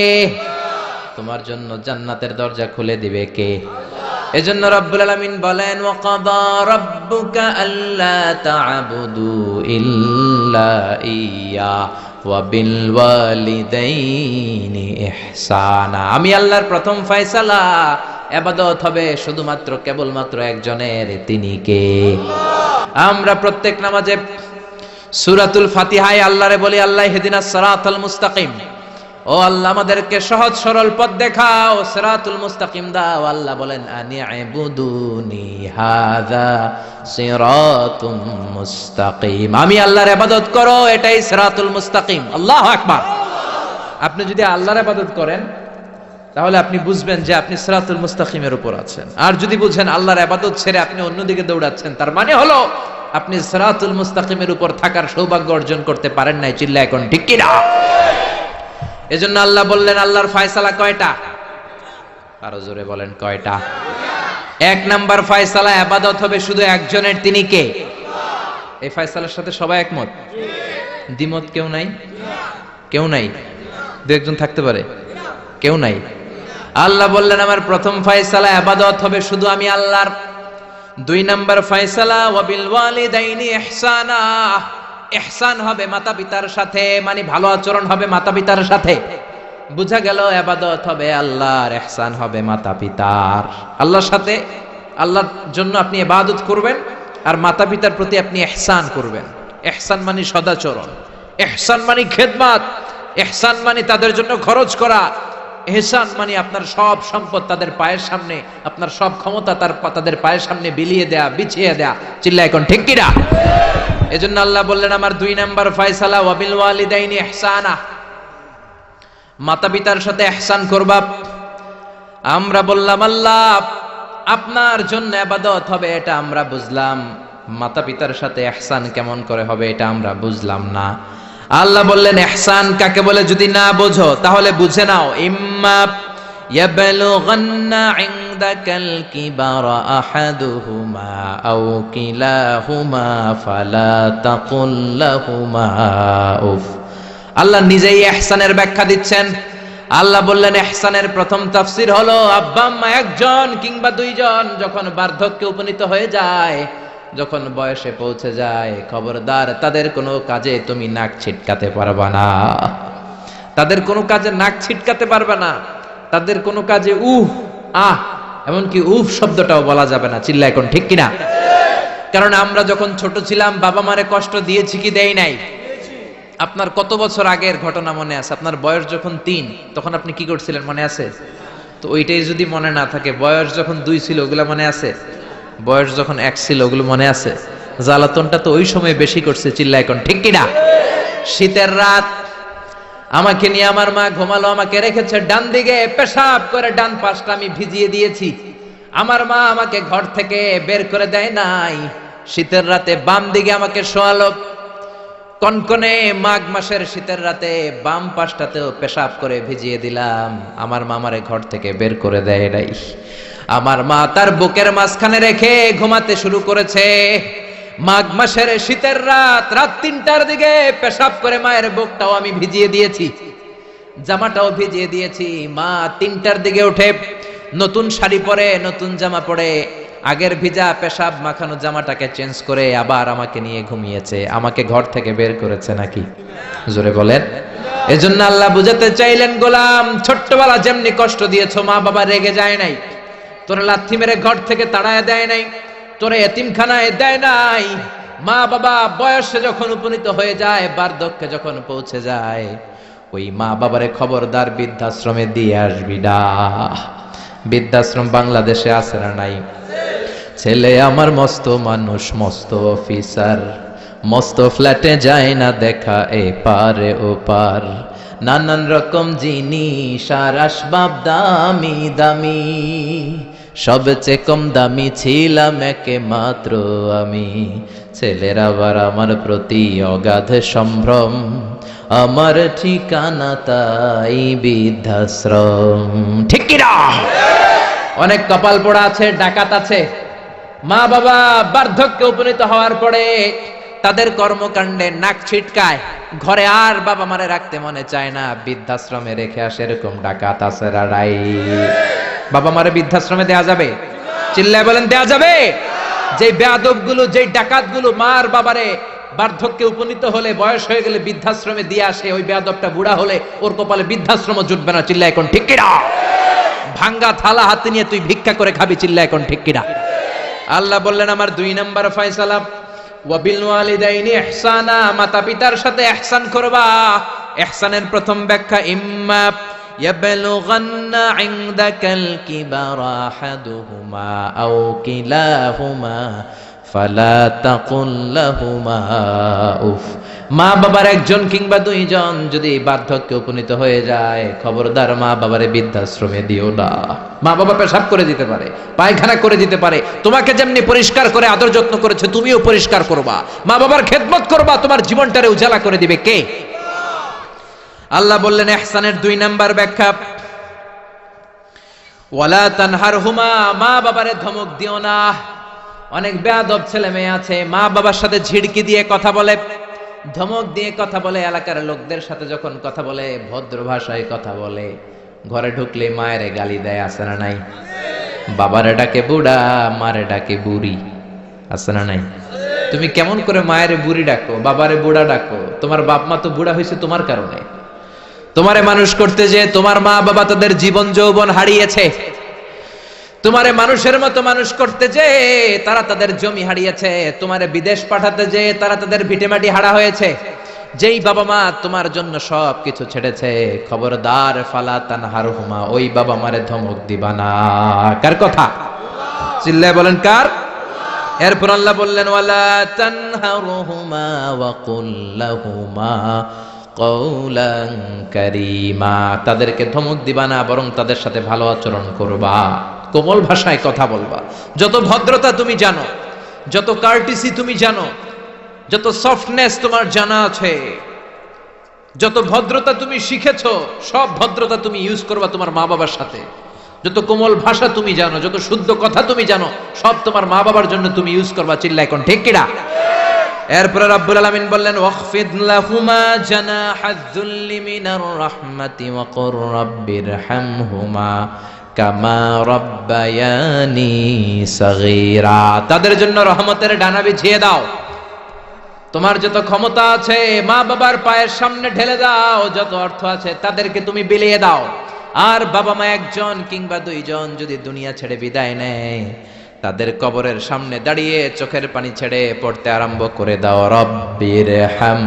তোমার জন্য জান্নাতের দরজা খুলে দিবে কে? এজন্য রব্বুল আলামিন বলেন, ওয়াকাদা রাব্বুকা আল্লা তা'বুদু ইল্লা ইয়া ওয়া বিল ওয়ালিদাইনি ইহসানা। আমি আল্লাহর প্রথম ফয়সালা, ইবাদত হবে শুধুমাত্র কেবলমাত্র একজনের, তিনি কে? আমরা প্রত্যেক নামাজে সূরাতুল ফাতিহায় আল্লাহরে বলি, আল্লাহ ইহদিনাস সিরাতাল মুস্তাকিম, ও আল্লাহ আমাদেরকে সহজ সরল পথ দেখাও, সিরাতুল মুস্তাকিম দাও। আল্লাহ বলেন, আনি'বুদুনি হাযা সিরাতুম মুস্তাকিম, আমি আল্লাহর ইবাদত করো, এটাই সিরাতুল মুস্তাকিম। আল্লাহু আকবার। আপনি যদি আল্লাহর ইবাদত করেন, তাহলে আপনি বুঝবেন যে আপনি সিরাতুল মুস্তাকিমের উপর আছেন। আর যদি বুঝেন আল্লাহর ইবাদত ছেড়ে আপনি অন্যদিকে দৌড়াচ্ছেন, তার মানে হলো আপনি সিরাতুল মুস্তাকিমের উপর থাকার সৌভাগ্য অর্জন করতে পারেন নাই। চিল্লা এখন ঠিক কি না? এজন্য আল্লাহ বললেন, আল্লাহর ফয়সালা কয়টা? আরো জোরে বলেন, কয়টা? এক নাম্বার ফয়সালা, ইবাদত হবে শুধু একজনের, তিনি কে? এই ফয়সালার সাথে সবাই একমত? দ্বিমত কেউ নাই? কেউ নাই? দু একজন থাকতে পারে, কেউ নাই। আল্লাহ বললেন, আমার প্রথম ফয়সালা ইবাদত হবে শুধু আমি আল্লাহর। দুই নাম্বার ফয়সালা, ওয়া বিল ওয়ালিদাইনি ইহসানা, ইহসান হবে মাতা পিতার সাথে, মানে ভালো আচরণ হবে মাতা পিতার সাথে। বুঝা গেল ইবাদত হবে আল্লাহর, ইহসান হবে মাতা পিতার। আল্লাহর সাথে, আল্লাহর জন্য আপনি ইবাদত করবেন, আর মাতা পিতার প্রতি আপনি ইহসান করবেন। ইহসান মানে সদাচরণ, ইহসান মানে খেদমত, ইহসান মানে তাদের জন্য খরচ করা, ইহসান মানে আপনার সব সম্পদ তাদের পায়ের সামনে, আপনার সব ক্ষমতা তাদের পায়ের সামনে বিলিয়ে দেয়া, বিছিয়ে দেয়া। চিল্লায় এখন ঠিক কিনা? এজন্য আল্লাহ বললেন আমার 2 নাম্বার ফয়সালা, ওয়াবিল ওয়ালিদাইনি ইহসানা, মাতা পিতার সাথে ইহসান করবা। আমরা বললাম আল্লাহ আপনার জন্য ইবাদত হবে এটা আমরা বুঝলাম, মাতা পিতার সাথে ইহসান কেমন করে হবে এটা আমরা বুঝলাম না। আল্লাহ বললেন ইহসান কাকে বলে যদি না বোঝো তাহলে বুঝে নাও, ইম্মা ইয়াবলুগান্না ইনদাকাল কিবারা আহাদুহুমা আও কিলাহুমা ফালা তাকুল লাহুমা উফ। আল্লাহ নিজেই ইহসানের ব্যাখ্যা দিচ্ছেন। আল্লাহ বললেন ইহসানের প্রথম তাফসীর হলো আব্বা আম্মা একজন কিংবা দুইজন যখন বার্ধক্যে উপনীত হয়ে যায়, যখন বয়সে পৌঁছে যায়, খবরদার তাদের কোনো কাজে তুমি নাক ছিটকাতে পারবা না, তাদের কোনো কাজে নাক ছিটকাতে পারবে না, তাদের কোনো কাজে এমনকি শব্দটাও বলা যাবে না। চিল্লা এখন ঠিক কিনা? কারণ আমরা যখন ছোট ছিলাম বাবা মারে কষ্ট দিয়েছি কি দেই নাই? আপনার কত বছর আগের ঘটনা মনে আছে? আপনার বয়স যখন 3 তখন আপনি কি করছিলেন মনে আছে? তো ওইটাই যদি মনে না থাকে, বয়স যখন 2 ছিল ওগুলা মনে আছে? বয়স যখন 1 ছিল ওগুলো মনে আছে? জ্বালাতনটা তো ওই সময় বেশি করছে। চিল্লা এখন ঠিক কিনা? শীতের রাত, আমাকে নিয়ে আমার মা ঘুমালো, আমাকে রেখেছে ডান দিকে, পেশাব করে ডান পাশটা আমি ভিজিয়ে দিয়েছি। আমার মা আমাকে ঘর থেকে বের করে দেয় নাই, শীতের রাতে বাম দিকে আমাকে শোয়ালো। কনকনে মাঘ মাসের শীতের রাতে বাম পাশটাতেও পেশাব করে ভিজিয়ে দিলাম, আমার মা আমারে ঘর থেকে বের করে দেয় নাই। আমার মা তার বুকের মাঝখানে রেখে ঘুমাতে শুরু করেছে। মাঘ মাসের শীতের রাত 3টার দিকে পেশাব করে মায়ের বুকটাও আমি ভিজিয়ে দিয়েছি, জামাটাও ভিজিয়ে দিয়েছি। মা 3টার দিকে উঠে নতুন শাড়ি পরে, নতুন জামা পরে, আগের ভিজা পেশাব মাখানো জামাটাকে চেঞ্জ করে আবার আমাকে নিয়ে ঘুমিয়েছে। আমাকে ঘর থেকে বের করেছে নাকি? জোরে বলেন। এজন্য আল্লাহ বুঝাতে চাইলেন, গোলাম ছোট্টবেলা যেমনি কষ্ট দিয়েছো, মা বাবা রেগে যায় নাই, তোরে লাথি মেরে ঘর থেকে তাড়ায় দেয় নাই, তোরে এতিমখানায় দেয় নাই। মা বাবা বয়সে যখন উপনীত হয়ে যায়, বার্ধক্যে যখন পৌঁছে যায়, ওই মা বাবারে খবরদার বৃদ্ধাশ্রমে দিয়ে আসবি না। বৃদ্ধাশ্রম বাংলাদেশে আছে না নাই? ছেলে আমার মস্ত মানুষ, মস্ত অফিসার, মস্ত ফ্ল্যাটে যায় না দেখা এ পারে ও পার, নানান রকম জিনিস আর আসবাব দামি দামি, সবচেয়ে কম দামি ছিলাম একে মাত্র আমি। ছেলের আবার আমার প্রতি অগাধ সম্ভ্রম, আমার ঠিকানা তাই বৃদ্ধাশ্রম। ঠিক কিনা? অনেক কপাল পোড়া আছে, ডাকাত আছে। মা বাবা বার্ধক্যে উপনীত হওয়ার পরে তাদের কর্মকাণ্ডে নাক ছিটকায়, ঘরে আর বাবা মারে রাখতে মনে চায় না, বৃদ্ধাশ্রমে রেখে আসে। এরকম ডাকাত আছে রাড়াই। বাবা মারে বৃদ্ধাশ্রমে দেয়া যাবে? চিল্লায় বলেন দেয়া যাবে? যে বেয়াদব গুলো, যে ডাকাত গুলো মার বাবারে বার্ধক্যে উপনীত হলে, বয়স হয়ে গেলে বৃদ্ধাশ্রমে দিয়ে আসে, ওই বেয়াদবটা বুড়া হলে ওর কপালে বৃদ্ধাশ্রম জুটবে না। চিল্লায় এখন ঠিক কিনা? ভাঙ্গা থালা হাতে নিয়ে তুই ভিক্ষা করে খাবি। চিল্লায় এখন ঠিক কিনা? আল্লাহ বললেন আমার 2 নাম্বার ফয়সালা, ওয়াবিল ওয়ালিদাইনি ইহসানা, মাতা পিতার সাথে ইহসান করবা। ইহসানের প্রথম ব্যাখ্যা, ইম্মা ইয়াবলুগান্না ইনদাকাল কিবারা আহাদুহুমা আও কিলাহুমা ফালা তাকুল লাহুমা উফ। মা বাবার একজন কিংবা 2জন যদি বার্ধক্যে উপনীত হয়ে যায়, খবরদার মা বাবারে বৃদ্ধাশ্রমে দিও না। মা বাবা পেশাব করে দিতে পারে, পায়খানা করে দিতে পারে, তোমাকে যেমনি পরিষ্কার করে আদর যত্ন করেছে তুমিও পরিষ্কার করবা, মা বাবার খেদমত করবা, তোমার জীবনটারে উজালা করে দিবে কে? আল্লাহ বললেন ইহসানের 2 নাম্বার ব্যাখ্যা, ওয়ালা তানহারহুমা, মা বাবারে ধমক দিও না। অনেক বেয়াদব ছেলে মেয়ে আছে, মা বাবার সাথে ঝিড়কি দিয়ে কথা বলে, ধমক দিয়ে কথা বলে, এলাকার লোকদের সাথে যখন কথা বলে ভদ্র ভাষায় কথা বলে, ঘরে ঢুকলে মায়ের গালি দেয়। আছে না নাই? বাবারে ডাকে বুড়া, মারে ডাকে বুড়ি। আছে না নাই? তুমি কেমন করে মায়ের বুড়ি ডাকো, বাবারে বুড়া ডাকো? তোমার বাপ মা তো বুড়া হয়েছে তোমার কারণে। তোমারে মানুষ করতে যে তোমার মা বাবা তাদের জীবন যৌবন হারিয়েছে, তোমারে মানুষের মতো মানুষ করতে যে তারা তাদের জমি হারিয়েছে, তোমারে বিদেশ পাঠাতে যে তারা তাদের ভিটেমাটি হারা হয়েছে। যেই বাবা মা তোমার জন্য সব কিছু ছেড়েছে, খবরদার ফালা তানহারহুমা, ওই বাবা মারে ধমক দিবা না। কার কথা? চিল্লায় বলেন কার? এরপর আল্লাহ বললেন ওয়ালা তানহারহুমা ওয়া কুল লাহুমা কওলান কারীমা, তাদেরকে ধমক দিবা না, বরং তাদের সাথে ভালো আচরণ করবা, কোমল ভাষায় কথা বলবা। যত ভদ্রতা তুমি জানো, যত কার্টিসি তুমি জানো, যত সফটনেস তোমার জানা আছে, যত ভদ্রতা তুমি শিখেছো, সব ভদ্রতা তুমি ইউজ করবা তোমার মা বাবার সাথে। যত কোমল ভাষা তুমি জানো, যত শুদ্ধ কথা তুমি জানো, সব তোমার মা বাবার জন্য তুমি ইউজ করবা। চিল্লা এখন ঠিক কিনা? এরপরে রাব্বুল আলামিন বললেন ওয়াখফিদ লাহুমা জানাহায যুল্লি মিনার রাহমাতি ওয়া কুর রাব্বিরহামহুমা কামা রাব্বায়ানি সাগীরা, তাদের জন্য রহমতের ডানা বিছিয়ে দাও। তোমার যত ক্ষমতা আছে মা বাবার পায়ের সামনে ঢেলে দাও, যত অর্থ আছে তাদেরকে তুমি বিলিয়ে দাও। আর বাবা মা একজন কিংবা দুইজন যদি দুনিয়া ছেড়ে বিদায় নেয়, তাদের কবরের সামনে দাঁড়িয়ে চোখের পানি ছেড়ে পড়তে আরম্ভ করে দাও রব্বিরহামহুমা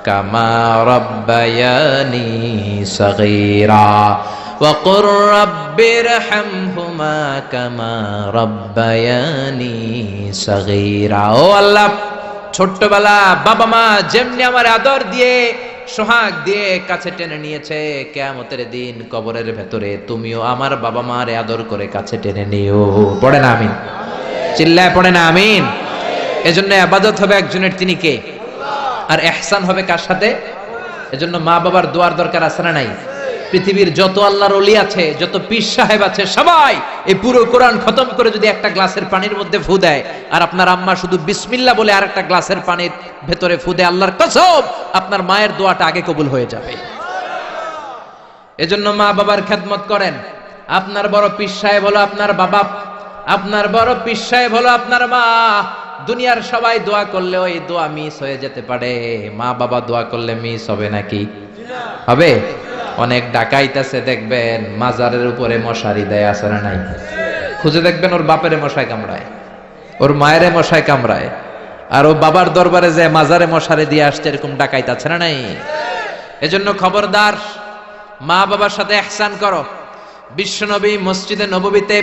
কামা রাব্বায়ানি সাগীরা ওয়া কুর রাব্বিরহামহুমা কামা রাব্বায়ানি সাগীরা। ও আল্লাহ, ছোট্টবেলা বাবা মা যেমনি আমার আদর দিয়ে সোহাগ দিয়ে কাছে টেনে নিয়েছে, কিয়ামতের দিন কবরের ভেতরে তুমিও আমার বাবা মারে আদর করে কাছে টেনে নিও। পড়ে না আমিন? চিল্লায় পড়ে না আমিন? এজন্য ইবাদত হবে একজনের, তিনি কে? আর ইহসান হবে কার সাথে? এজন্য মা বাবার দোয়ার দরকার আছে না নাই? পৃথিবীর যত আল্লাহর ওলি আছে, যত পীর সাহেব আছে, সবাই এই পুরো কোরআন খতম করে যদি একটা গ্লাসের পানির মধ্যে ফু দেয়, আর আপনার আম্মা শুধু বিসমিল্লাহ বলে আর একটা গ্লাসের পানির ভেতরে ফু দেয়, আল্লাহর কসম আপনার মায়ের দোয়াটা আগে কবুল হয়ে যাবে। এজন্য মা বাবার খেদমত করেন। আপনার বড় পীর সাহেব হলো আপনার বাবা, আপনার বড় পীর সাহেব হলো আপনার মা। দুনিয়ার সবাই দোয়া করলে ওই দোয়া মিস হয়ে যেতে পারে, মা বাবা দোয়া করলে মিস হবে নাকি? হবে। অনেক ডাকাইত আছে দেখবেন মাজারের উপরে মশারি দেয়, আছে না নাই? খুঁজে দেখবেন ওর বাপেরে মশায় কামড়ায়, ওর মায়েরে মশায় কামড়ায়, আর ও বাবার দরবারে যে মাজারে মশারি দিয়ে আসছে, এরকম ডাকাইত আছে না নাই? এজন্য খবরদার, মা বাবার সাথে ইহসান করো। বিশ্বনবী মসজিদে নববীতে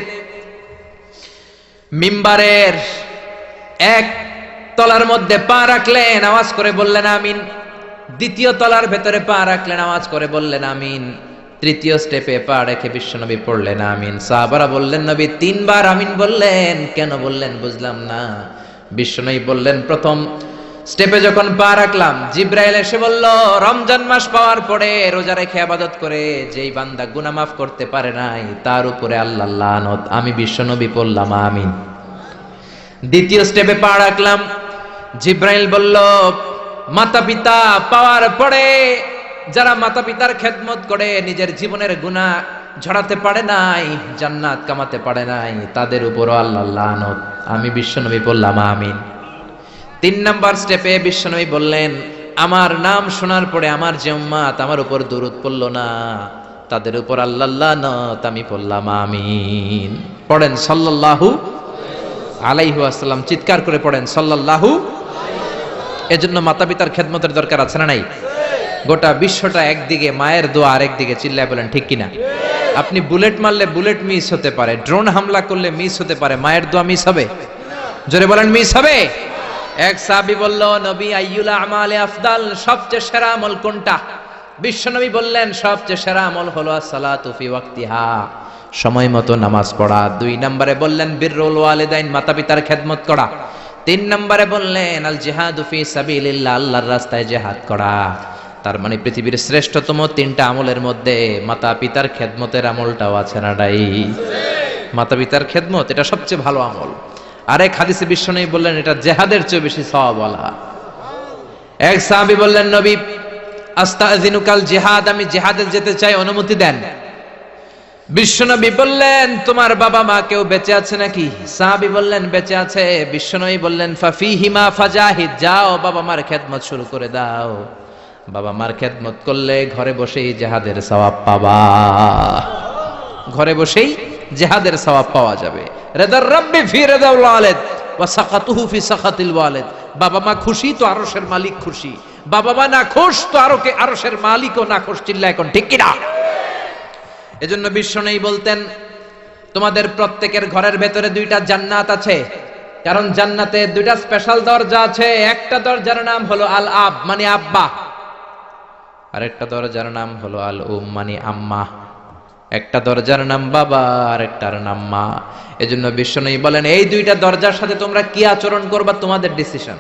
মিম্বারের এক তলার মধ্যে পা রাখলেন, আওয়াজ করে বললেন আমিন। দ্বিতীয় তলার ভেতরে পা রাখলেন, আওয়াজ করে বললেন আমিন। তৃতীয় স্টেপে পা রেখে বিশ্বনবী পড়লেন আমিন। সাহাবারা বললেন নবী তিনবার আমিন বললেন, কেন বললেন বুঝলাম না। বিশ্বনবী বললেন প্রথম স্টেপে যখন পা রাখলাম, জিব্রাইল এসে বলল রমজান মাস পাওয়ার পরে রোজা রেখে ইবাদত করে যেই বান্দা গুনাহ মাফ করতে পারে নাই, তার উপরে আল্লাহর লানত। আমি বিশ্বনবী পড়লাম আমিন। দ্বিতীয় স্টেপে পা রাখলাম, জিব্রাইল বলল মাতা পিতা পাওয়ার পরে যারা মাতা পিতার খেদমত করে নিজের জীবনের গুনাহ ঝরাতে পারে নাই, জান্নাত কামাতে পারে নাই, তাদের উপরও আল্লাহর লানত। আমি বিশ্বনবী বললাম আমিন। 3 নাম্বার স্টেপে বিশ্বনবী বললেন আমার নাম শোনার পরে আমার যে উম্মত আমার উপর দরুদ পড়ল না, তাদের উপর আল্লাহর লানত। আমি বললাম আমিন। পড়েন সাল্লাল্লাহু আলাইহি ওয়াসাল্লাম, চিৎকার করে পড়েন সাল্লাল্লাহু। এজন্য মাতা পিতার খেদমতের দরকার আছে না নাই? গোটা বিশ্বটা একদিকে, মায়ের দোয়া আরেকদিকে। চিল্লায় বলেন ঠিক কিনা? আপনি বুলেট মারলে বুলেট মিস হতে পারে, ড্রোন হামলা করলে মিস হতে পারে, মায়ের দোয়া মিস হবে? জোরে বলেন মিস হবে? এক সাহাবী বলল নবী আইয়ুল আমালে আফদাল, সবচেয়ে সেরা আমল কোনটা? বিশ্বনবী বললেন সবচেয়ে সেরা আমল হলো আসসালাতু ফি ওয়াক্তিহা, সময় মতো নামাজ পড়া। 2 নম্বরে বললেন বিররুল ওয়ালিদাইন, মাতা পিতার খেদমত করা। 3 নম্বরে বললেন আল জিহাদু ফি সাবিলিল্লাহ, আল্লাহর রাস্তায় জিহাদ করা। তার মানে পৃথিবীর শ্রেষ্ঠতম 3টা আমলের মধ্যে মাতা পিতার খেদমতের আমলটাও আছে না নাই? মাতা পিতার খেদমত এটা সবচেয়ে ভালো আমল। আরেক হাদিসে বিশ্বনবী বললেন এটা জিহাদের চেয়ে বেশি সওয়াবওয়ালা। এক সাহাবী বললেন নবী আস্তাযিনুকাল জিহাদ, আমি জিহাদে যেতে চাই, অনুমতি দেন। বিশ্বনবী বললেন তোমার বাবা মা কেউ বেঁচে আছে নাকি? সাহাবী বললেন বেঁচে আছে। বিশ্বনবী বললেন ফাফিহিমা ফাজাহিদ, যাও বাবা মার খেদমত শুরু করে দাও। বাবা মার খেদমত করলে ঘরে বসেই জিহাদের সওয়াব পাবা, ঘরে বসেই জিহাদের সওয়াব পাওয়া যাবে। রিদার রাব্বি ফি রিদাউল ওয়ালিদ, ওয়া সাকাতুহু ফি সাকাতিল ওয়ালিদ, বাবা মা খুশি তো আরশের মালিক খুশি, বাবা মা না খুশ তো আরশের মালিকও না খুশ। চিল্লা এখন ঠিক কি না? এজন্য বিশ্বনবী বলতেন তোমাদের প্রত্যেকের ঘরের ভেতরে দুইটা জান্নাত আছে, কারণ জান্নাতে দুইটা স্পেশাল দরজা আছে। একটা দরজার নাম হলো আল আব মানে আব্বা, আর একটা দরজার নাম হলো আল উম মানে আম্মা। একটা দরজার নাম বাবা আর একটার নাম মা। এজন্য বিশ্বনবী বলেন এই দুইটা দরজার সাথে তোমরা কি আচরণ করবা তোমাদের ডিসিশন।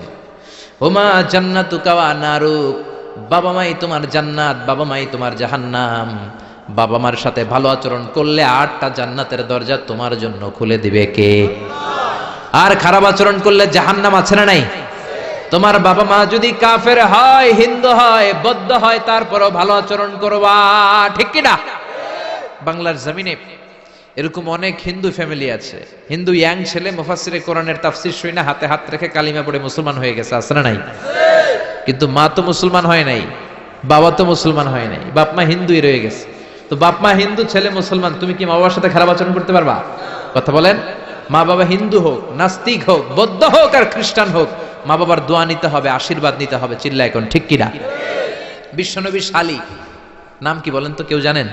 হুমা জান্নাতুকা ওয়া নারুক, বাবা মাই তোমার জান্নাত, বাবা মাই তোমার জাহান্নাম। বাবা মার সাথে ভালো আচরণ করলে 8টা জান্নাতের দরজা তোমার জন্য খুলে দিবে কে? আর খারাপ আচরণ করলে জাহান্নাম আছে না নাই? তোমার বাবা মা যদি কাফের হয়, হিন্দু হয়, বৌদ্ধ হয়, তারপরও ভালো আচরণ করবা, ঠিক কি না? বাংলার জমিনে এরকম অনেক হিন্দু ফ্যামিলি আছে, হিন্দু ইয়াং ছেলে মুফাসসিরে কোরআনের তাফসীর শুনে না হাতে হাত রেখে কালিমা পড়ে মুসলমান হয়ে গেছে, আছে না নাই? কিন্তু মা তো মুসলমান হয় নাই, বাবা তো মুসলমান হয় নাই, বাপ মা হিন্দুই রয়ে গেছে। তো বাপ মা হিন্দু, ছেলে মুসলমান, তুমি কি মা বাবার সাথে খারাপ আচরণ করতে পারবা? কথা বলেন। মা বাবা হিন্দু হোক, নাস্তিক হোক, বৌদ্ধ হোক আর খ্রিস্টান হোক, মা বাবার দোয়া নিতে হবে, আশীর্বাদ নিতে হবে। চিল্লা এখন ঠিক কিনা? বিশ্বনবী শালী নাম কি বলেন তো, কেউ জানেন?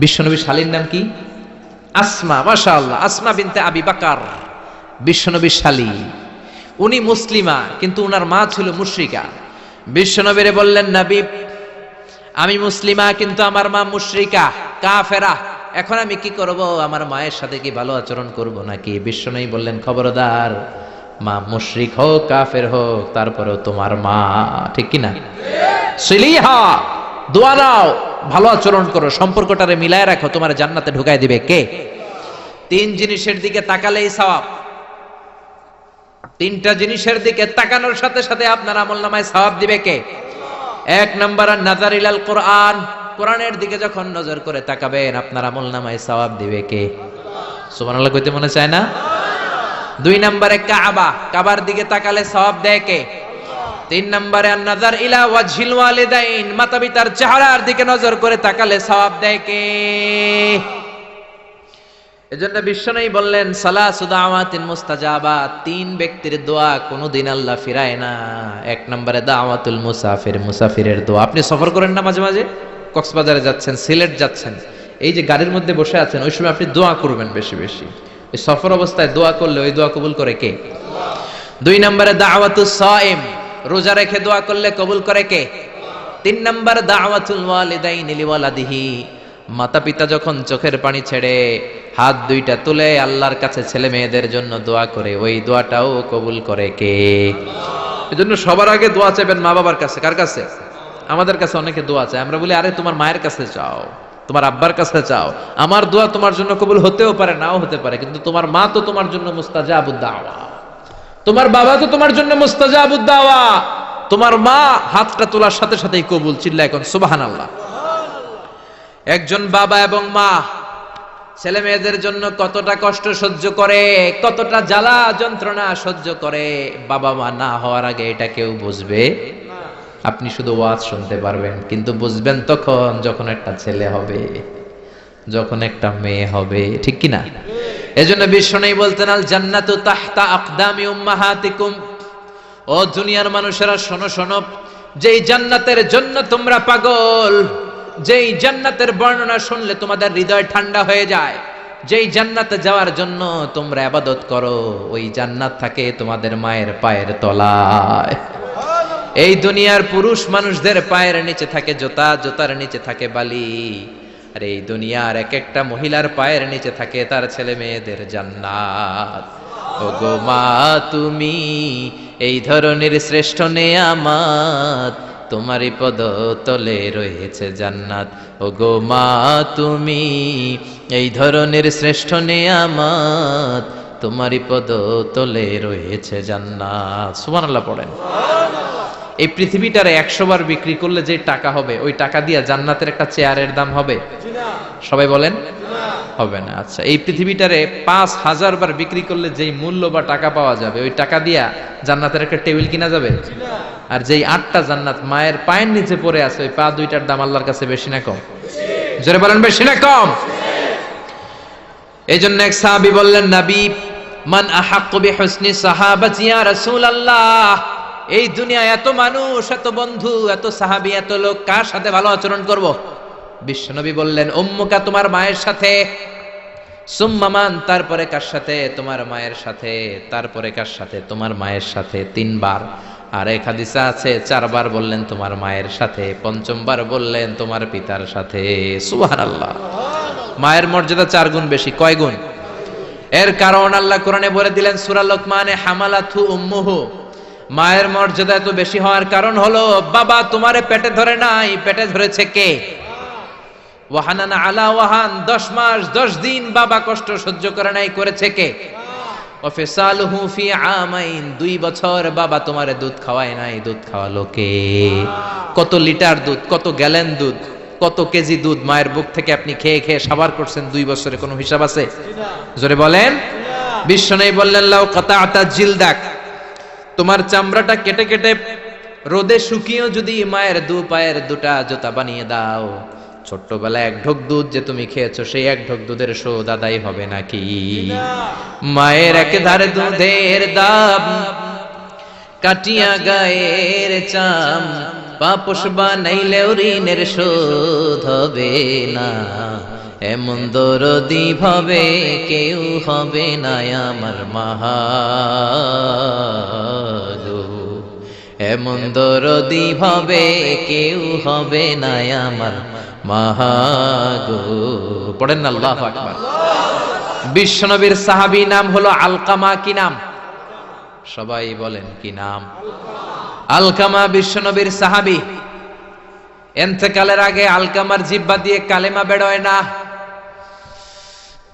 বিশ্বনবী শালীর নাম কি? আসমা। মাশাআল্লাহ, আসমা বিনতে আবি বকর বিশ্বনবী শালী। উনি মুসলিমা, কিন্তু উনার মা ছিল মুশরিকা। বিশ্বনবীরে বললেন নবী আমি মুসলিমা কিন্তু আমার মা মুশরিকা, কাফেরা, এখন আমি কি করব? আমার মায়ের সাথে কি ভালো আচরণ করব নাকি? বিশ্বনবী বললেন খবরদার, মা মুশরিক হোক কাফের হোক তারপরেও তোমার মা, ঠিক কি না? সিলিহা, দোয়া দাও, ভালো আচরণ করো, সম্পর্কটারে মিলায় রাখো, তোমার জান্নাতে ঢুকায় দিবে কে? 3 জিনিসের দিকে তাকালেই সওয়াব। 3টা জিনিসের দিকে তাকানোর সাথে সাথে আপনার আমলনামায় সওয়াব দিবে কে? 1 নাম্বার নাযার ইলাল কোরআন, কোরআনের দিকে যখন নজর করে তাকাবেন আপনার আমলনামায় সওয়াব দিবে কে? সুবহানাল্লাহ কইতে মনে চায় না? 2 নম্বরে কাবা, কাবার দিকে তাকালে সওয়াব দেয় কে? 3 নম্বরে নাযার ইলা ওয়াজহিল ওয়ালিদাইন, মাতা পিতার চেহারার দিকে নজর করে তাকালে সওয়াব দেয় কে? এজন্য বিশ্বনবী বললেন সালাসু দাওয়াতিন মুস্তাজাবাত, 3 ব্যক্তির দোয়া কোনোদিন আল্লাহ ফিরায় না। 1 নম্বরে দাওয়াতুল মুসাফির, মুসাফিরের দোয়া। আপনি সফর করেন না মাঝে মাঝে, কক্সবাজারে যাচ্ছেন, সিলেট যাচ্ছেন, এই যে গাড়ির মধ্যে বসে আছেন, ওই সময় আপনি দোয়া করবেন বেশি বেশি। এই সফর অবস্থায় দোয়া করলে ওই দোয়া কবুল করে কে? 2 নম্বরে দাওয়াতুস সাইম, রোজা রেখে দোয়া করলে কবুল করে কে? 3 নম্বর দাওয়াতুল ওয়ালিদাইনি লিওয়ালাদিহি, মাতা পিতা যখন চোখের পানি ছেড়ে হাত 2টা তুলে আল্লাহর কাছে ছেলে মেয়েদের জন্য দোয়া করে, ওই দোয়াটাও কবুল করে কে? এজন্য সবার আগে দোয়া চাইবেন মা বাবার কাছে। কার কাছে? আমাদের কাছে অনেকে দোয়া চায়, আমরা বলি আরে তোমার মায়ের কাছে চাও, তোমার আব্বার কাছে চাও। আমার দোয়া তোমার জন্য কবুল হতেও পারে, নাও হতে পারে, কিন্তু তোমার মা তো তোমার জন্য মুস্তাজাবুদ দাওয়া, তোমার বাবা তো তোমার জন্য মুস্তাজাবুদ দাওয়া। তোমার মা হাতটা তোলার সাথে সাথেই কবুল। চিল্লা এখন সুবহানাল্লাহ। একজন বাবা এবং মা ছেলে মেয়েদের জন্য কতটা কষ্ট সহ্য করে, কতটা জ্বালা যন্ত্রণা সহ্য করে, বাবা মা না হওয়ার আগে এটা কেউ বুঝবে না। আপনি শুধু ওয়াজ শুনতে পারবেন, কিন্তু বুঝবেন তখন যখন একটা ছেলে হবে, যখন একটা মেয়ে হবে, ঠিক কি না? এজন্য বিশ্বনবী বলতেন আল জান্নাতু তাহতা আকদামি উম্মাহাতিকুম, ও দুনিয়ার মানুষেরা শোনো শোনো, যেই জান্নাতের জন্য তোমরা পাগল, যেই জান্নাতের বর্ণনা শুনলে তোমাদের হৃদয় ঠান্ডা হয়ে যায়, যেই জান্নাতে যাওয়ার জন্য তোমরা ইবাদত করো, ওই জান্নাত থাকে তোমাদের মায়ের পায়ের তলায়। এই দুনিয়ার পুরুষ মানুষদের পায়ের নিচে থাকে জুতা, জুতার নিচে থাকে বালি, আর এই দুনিয়ার এক একটা মহিলার পায়ের নিচে থাকে তার ছেলে মেয়েদের জান্নাত। ওগো মা তুমি এই ধরনের শ্রেষ্ঠ নেয়ামত, তোমারই পদ তলে রয়েছে জান্নাত। ওগো মা তুমি এই ধরনের শ্রেষ্ঠ নেয়ামত, তোমারই পদ তলে রয়েছে জান্নাত। সুবহানাল্লাহ পড়েন। এই পৃথিবীটারে 100 বার বিক্রি করলে যে টাকা হবে, ওই টাকা দিয়ে জান্নাতের একটা চেয়ারের দাম হবে? সবাই বলেন হবে না। আচ্ছা, এই পৃথিবীটারে 5000 বার বিক্রি করলে যেই মূল্য বা টাকা পাওয়া যাবে, ওই টাকা দিয়া জান্নাতের একটা টেবিল কিনা যাবে? আর যেই 8টা জান্নাত মায়ের পায়ের নিচে পড়ে আছে, ওই পা 2টার দাম আল্লাহর কাছে বেশি না কম? জোরে বলেন বেশি না কম? এই জন্য এক সাহাবী বললেন, নবী মান আহাক্কু বিহুসনি সাহাবাতি ইয়া রাসূলুল্লাহ, এই দুনিয়ায় এত মানুষ, এত বন্ধু, এত সাহাবী, এত লোক, কার সাথে ভালো আচরণ করব? বিশ্বনবী বললেন উম্মুকা, তোমার মায়ের সাথে। সুম্মা মান, তারপরে কার সাথে? তোমার মায়ের সাথে। তারপরে কার সাথে? তোমার মায়ের সাথে। 3 বার। আর এক হাদিসে আছে 4 বার বললেন তোমার মায়ের সাথে, 5ম বার বললেন তোমার পিতার সাথে। সুবহানাল্লাহ। মায়ের মর্যাদা 4 গুণ বেশি। কয় গুণ? এর কারণ আল্লাহ কোরআনে বলে দিলেন সূরা লোকমানে, হামালাতহু উম্মুহু। মায়ের মর্যাদা এত বেশি হওয়ার কারণ হলো বাবা তোমারে পেটে ধরে নাই, পেটে ধরেছে কে? ওয়াহানান আলা ওয়াহান, 10 মাস 10 দিন বাবা কষ্ট সহ্য করে নাই, করেছে কে? ওয়াফিসালুহু ফি আমাইন, 2 বছর বাবা তোমারে দুধ খাওয়ায় নাই, দুধ খাওয়ালো কে? কত লিটার দুধ, কত গ্যালন দুধ, কত কেজি দুধ মায়ের বুক থেকে আপনি খেয়ে খেয়ে সাবার করছেন 2 বছরে, কোনো হিসাব আছে? জোরে বলেন। বিশ্বনবী বললেন লাউ কাতাআতা জিলদাক, তোমার চামড়াটা কেটে কেটে রোদে শুকিয়েও যদি মায়ের 2 পায়ের 2টা জুতা বানিয়ে দাও, ছোট্টবেলায় 1 ঢোক দুধ যে তুমি খেয়েছো, সেই 1 ঢোক দুধের শোধ আদায় হবে নাকি? মায়ের একেধারে দুধের দাম, কাটিয়া গায়ের চাম, পাপোশ বানাইলেও ঋণের শোধ হবে না। এমন দরদি ভাবে কেউ হবে না আমার মা গো, এমন দরদি ভাবে কেউ হবে না আমার মা গো। পড়েন না আল্লাহু আকবার। বিশ্বনবীর সাহাবী নাম হলো আলকামা। কি নাম? সবাই বলেন কি নাম? আলকামা বিশ্বনবীর সাহাবী। ইন্তেকালের আগে আলকামার জিহ্বা দিয়ে কালেমা বের হয় না।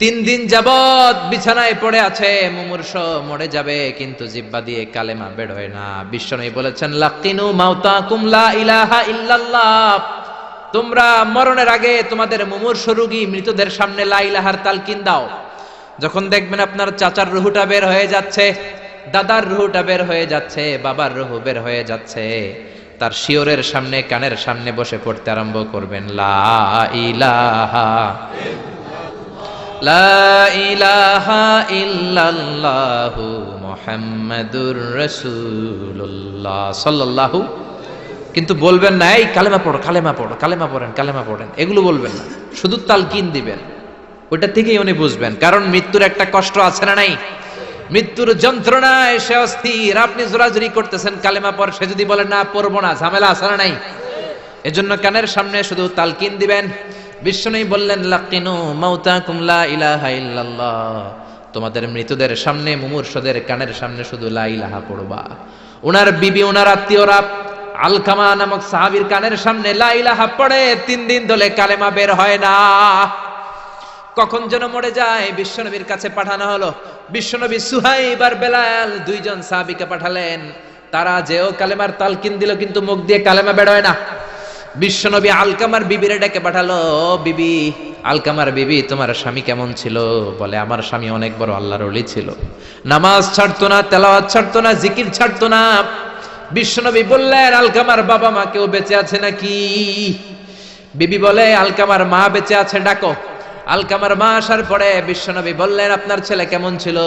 3 দিন যাবত বিছানায় পড়ে আছে, মুমূর্ষ, মরে যাবে, কিন্তু জিহ্বা দিয়ে কালেমা বের হয় না। বিশ্বনবী বলেছেন লাকিনু মাউতাকুম লা ইলাহা ইল্লাল্লাহ, তোমরা মরণের আগে তোমাদের মুমূর্ষ রোগী মৃতদের সামনে লা ইলাহার তালকিন দাও। যখন দেখবেন আপনার চাচার রুহুটা বের হয়ে যাচ্ছে, দাদার রুহুটা বের হয়ে যাচ্ছে, বাবার রুহু বের হয়ে যাচ্ছে, তার শিয়রের সামনে, কানের সামনে বসে পড়তে আরম্ভ করবেন লা ইলাহা লা ইলাহা ইল্লাল্লাহু মুহাম্মাদুর রাসূলুল্লাহ সাল্লাল্লাহু। কিন্তু বলবেন না এই কালেমা পড়ো, কালেমা পড়ো, কালেমা পড়েন, কালেমা পড়েন, এগুলো বলবেন না, শুধু তালকিন দিবেন। ওইটা থেকেই উনি বুঝবেন, কারণ মৃত্যুর একটা কষ্ট আছে না নাই? মৃত্যুর যন্ত্রণায় সে অস্থির, আপনি জোরাজুরি করতেছেন কালেমা পড়, সে যদি বলে না পড়বো না, ঝামেলা আছে না নাই? এজন্য কানের সামনে শুধু তালকিন দিবেন। বিশ্বনবী বললেন লাকিনু মাউতাকুম লা ইলাহা ইল্লাল্লাহ, তোমাদের মৃতদের সামনে, মুমূর্ষদের কানের সামনে শুধু লা ইলাহা পড়বা। ওনার বিবি, ওনার আত্মীয়রা আলকামা নামক সাহাবীর কানের সামনে লা ইলাহা পড়ে, 3 দিন ধরে কালেমা বের হয় না। কখন যেন মরে যায়, বিশ্বনবীর কাছে পাঠানো হলো। বিশ্বনবী সুহাইব আর বেলাল 2 জন সাহাবীকে পাঠালেন, তারা যেও কালেমার তালকিন দিল, কিন্তু মুখ দিয়ে কালেমা বের হয় না। বিশ্বনবী আলকামার বিবিরে ডেকে পাঠালো, বিবি, আলকামার বিবি, তোমার স্বামী কেমন ছিল? বলে আমার স্বামী অনেক বড় আল্লাহর ওলি ছিল, নামাজ ছাড়তো না, তেলাওয়াত ছাড়তো না, জিকির ছাড়তো না। বিশ্বনবী বললেন আলকামার বাবা মা কেউ বেঁচে আছে নাকি? বিবি বলে আলকামার মা বেঁচে আছে, ডাকো। আলকামার মা আসার পরে বিশ্বনবী বললেন আপনার ছেলে কেমন ছিল?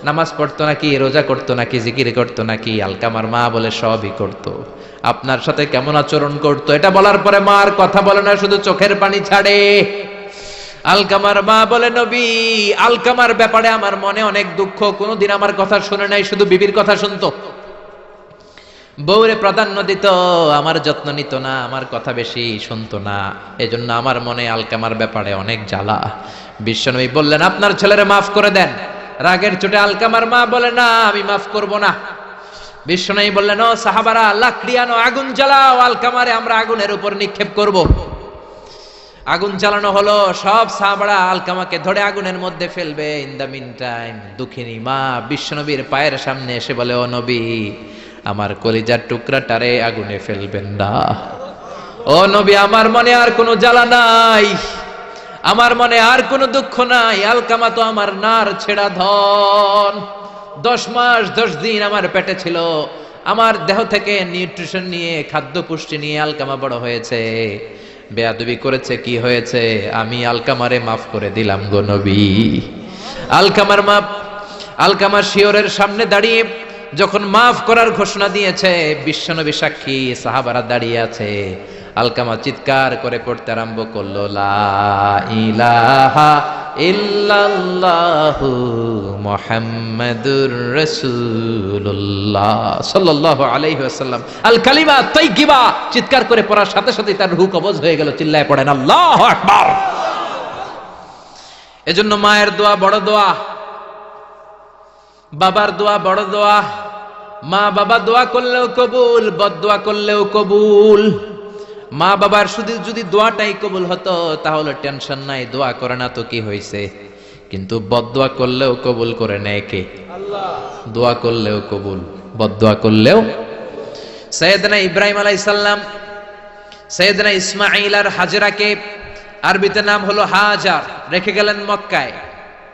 নামাজ পড়তো নাকি, রোজা করতো নাকি, জিকির করতো নাকি? আলকামার মা বলে সবই করতো। আপনার সাথে কেমন আচরণ করতো? এটা বলার পরে মা আর কথা বলে না, শুধু চোখের পানি ছাড়ে। আলকামার মা বলে নবী, আলকামার ব্যাপারে আমার মনে অনেক দুঃখ, কোনোদিন আমার কথা শুনে নাই, শুধু বিবির কথা শুনতো, বউরে প্রাধান্য দিত, আমার যত্ন নিত না, আমার কথা বেশি শুনতো না, এজন্য আমার মনে আলকামার ব্যাপারে অনেক জ্বালা। বিশ্বনবী বললেন আপনার ছেলেরে মাফ করে দেন। রাগের চোটে আলকামার মা বলে না, আমি মাফ করব না। বিশ্বনবী বললেন ও সাহাবারা, লাকড়ি আনো, আগুন জ্বালাও, আলকামারে আমরা আগুনের উপর নিক্ষেপ করব। আগুন জ্বালানো হলো, সব সাহাবারা আলকামাকে ধরে আগুনের মধ্যে ফেলবে। ইন দ্য মিন টাইম দুঃখিনী মা বিশ্বনবীর পায়ের সামনে এসে বলে ও নবী, আমার কলিজার টুকরাটারে আগুনে ফেলবেন না। ও নবী, আমার মনে আর কোনো জ্বালা নাই, আমার মনে আর কোনো দুঃখ নাই, আলকামা তো আমার নার ছেড়া ধন। 10 মাস 10 দিন আমার পেটে ছিল, আমার দেহ থেকে নিউট্রিশন নিয়ে, খাদ্য পুষ্টি নিয়ে আলকামা বড় হয়েছে। বেয়াদবি করেছে, কি হয়েছে? আমি আলকামারে মাফ করে দিলাম গো নবী। আলকামা শিওরের সামনে দাঁড়িয়ে যখন মাফ করার ঘোষণা দিয়েছে, বিশ্বনবী সাক্ষী, সাহাবারা দাঁড়িয়ে আছে, আলকামা চিৎকার করে পড়তে আরম্ভ করলো, লা ইলাহা ইল্লাল্লাহু মুহাম্মাদুর রাসূলুল্লাহ সাল্লাল্লাহু আলাইহি ওয়াসাল্লাম। আল কালিমা তাইয়্যিবা চিৎকার করে পড়ার সাথে সাথে তার রূহ কবজ হয়ে গেল। চিল্লায় পড়েন আল্লাহু আকবার। এজন্য মায়ের দোয়া বড় দোয়া, বাবার দোয়া বড় দোয়া। মা বাবা দোয়া করলেও কবুল, বদদোয়া করলেও কবুল। মা বাবার শুধু যদি দোয়াটাই কবুল হতো তাহলে টেনশন নাই, দোয়া করে না তো কি হয়েছে। কিন্তু বদদোয়া করলেও কবুল করে নেয় কে? আল্লাহ। দোয়া করলেও কবুল, বদদোয়া করলেও। সাইয়েদনা ইব্রাহিম আলাইহিস সালাম সাইয়েদনা ইসমাঈল আর হাজরাকে, আরবিতে নাম হলো হাজার, রেখে গেলেন মক্কায়।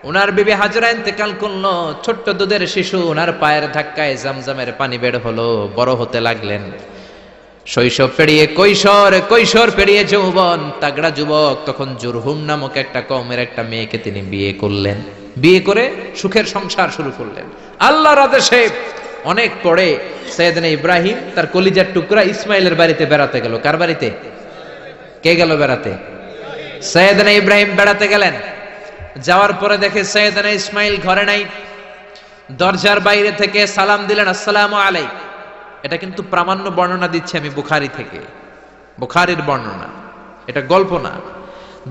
ওনার বিবি হাজরা ইন্তেকাল করলো, ছোট্ট দুধের শিশু, ওনার পায়ের ধাক্কায় জামজামের পানি বের হলো, বড় হতে লাগলেন। শৈশব পেরিয়ে কৈশোর, কৈশোর পেরিয়ে যৌবন, তাগড়া যুবক। তখন জুরহুম নামক একটা কওমের একটা মেয়েকে তিনি বিয়ে করলেন। বিয়ে করে সুখের সংসার শুরু করলেন আল্লাহর আদেশে। অনেক পরে সাইয়েদনা ইব্রাহিম তার কলিজার টুকরা ইসমাইলের বাড়িতে বেড়াতে গেল। কার বাড়িতে? কে গেল বেড়াতে? সাইয়েদনা ইব্রাহিম বেড়াতে গেলেন। যাওয়ার পরে দেখে সাইয়েদনা ইসমাইল ঘরে নাই। দরজার বাইরে থেকে সালাম দিলেন, আসসালামু আলাইকুম। এটা কিন্তু প্রামাণ্য বর্ণনা দিচ্ছি আমি বুখারী থেকে, বুখারীর বর্ণনা, এটা গল্প না।